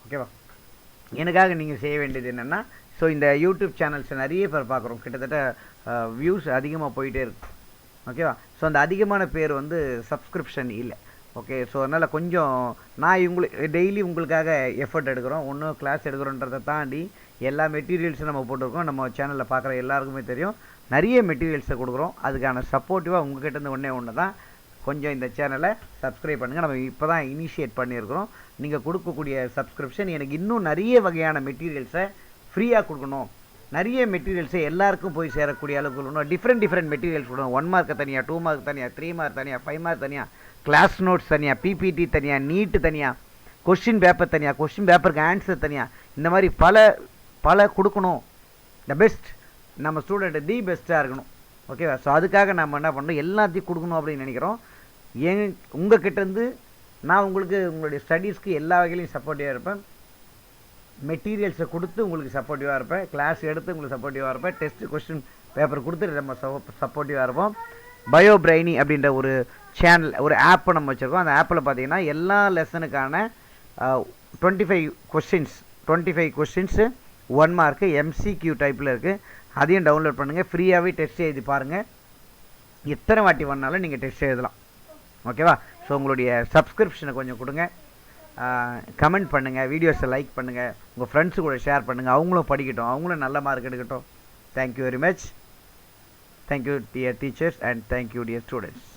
ஓகேவா? எனக்காக நீங்கள் செய்ய வேண்டியது என்னென்னா, ஸோ இந்த யூடியூப் சேனல்ஸை நிறைய பேர் பார்க்குறோம், கிட்டத்தட்ட வியூஸ் அதிகமாக போயிட்டே இருக்கு. ஓகேவா? ஸோ அந்த அதிகமான பேர் வந்து சப்ஸ்கிரிப்ஷன் இல்லை. ஓகே, ஸோ அதனால் கொஞ்சம் நான் டெய்லி உங்களுக்காக எஃபர்ட் எடுக்கிறோம். ஒன்றும் கிளாஸ் எடுக்கிறோன்றதை தாண்டி எல்லா மெட்டீரியல்ஸும் நம்ம போட்டிருக்கோம். நம்ம சேனலில் பார்க்குற எல்லாருக்குமே தெரியும், நிறைய மெட்டீரியல்ஸை கொடுக்குறோம். அதுக்கான சப்போர்ட்டிவாக உங்கள்கிட்ட ஒன்று தான், கொஞ்சம் இந்த சேனலை சப்ஸ்கிரைப் பண்ணுங்கள். நம்ம இப்போ தான் இனிஷியேட் பண்ணியிருக்கிறோம். நீங்கள் கொடுக்கக்கூடிய சப்ஸ்கிரிப்ஷன் எனக்கு இன்னும் நிறைய வகையான மெட்டீரியல்ஸை ஃப்ரீயாக கொடுக்கணும், நிறைய மெட்டீரியல்ஸை எல்லாருக்கும் போய் சேரக்கூடிய அளவுக்கு கொடுக்கணும். டிஃப்ரெண்ட் மெட்டீரியல்ஸ் கொடுக்கணும். 1 மார்க் தனியாக, 2 மார்க் தனியாக, 3 மார்க் தனியாக, 5 மார்க் தனியாக, கிளாஸ் நோட்ஸ் தனியாக, பிபிடி தனியாக, நீட்டு தனியாக, கொஸ்டின் பேப்பர் தனியாக, கொஸ்டின் பேப்பருக்கு ஆன்சர் தனியாக, இந்த மாதிரி பல கொடுக்கணும். த பெஸ்ட், நம்ம ஸ்டூடெண்ட் தி பெஸ்ட்டாக இருக்கணும். ஓகேவா? ஸோ அதுக்காக நம்ம என்ன பண்ணணும், எல்லாத்தையும் கொடுக்கணும் அப்படின்னு நினைக்கிறோம். உங்கள் கிட்டேருந்து நான் உங்களுக்கு உங்களுடைய ஸ்டடீஸ்க்கு எல்லா வகையிலையும் சப்போர்ட்டிவாக இருப்பேன். மெட்டீரியல்ஸை கொடுத்து உங்களுக்கு சப்போர்ட்டிவாக இருப்பேன். கிளாஸ் எடுத்து உங்களுக்கு சப்போர்ட்டிவாக இருப்பேன். டெஸ்ட் கொஸ்டின் பேப்பர் கொடுத்து நம்ம சப்போர்ட்டிவாக இருப்போம். பயோ பிரைனி அப்படின்ற ஒரு சேனல், ஒரு ஆப்பை நம்ம வச்சுருக்கோம். அந்த ஆப்பில் பார்த்தீங்கன்னா எல்லா லெசனுக்கான 25 கொஸ்டின்ஸு 1 மார்க்கு MCQ டைப்பில் இருக்குது. அதையும் டவுன்லோட் பண்ணுங்கள். ஃப்ரீயாகவே டெஸ்ட் எழுதி பாருங்கள். எத்தனை வாட்டி வேணாலும் நீங்கள் டெஸ்ட் எழுதலாம். ஓகேவா? ஸோ உங்களுடைய சப்ஸ்கிரிப்ஷனை கொஞ்சம் கொடுங்க, கமெண்ட் பண்ணுங்கள், வீடியோஸை லைக் பண்ணுங்கள், உங்கள் ஃப்ரெண்ட்ஸு கூட ஷேர் பண்ணுங்கள். அவங்களும் படிக்கட்டும், அவங்களும் நல்ல மார்க் எடுக்கட்டும். Thank you very much. Thank you dear teachers and thank you dear students.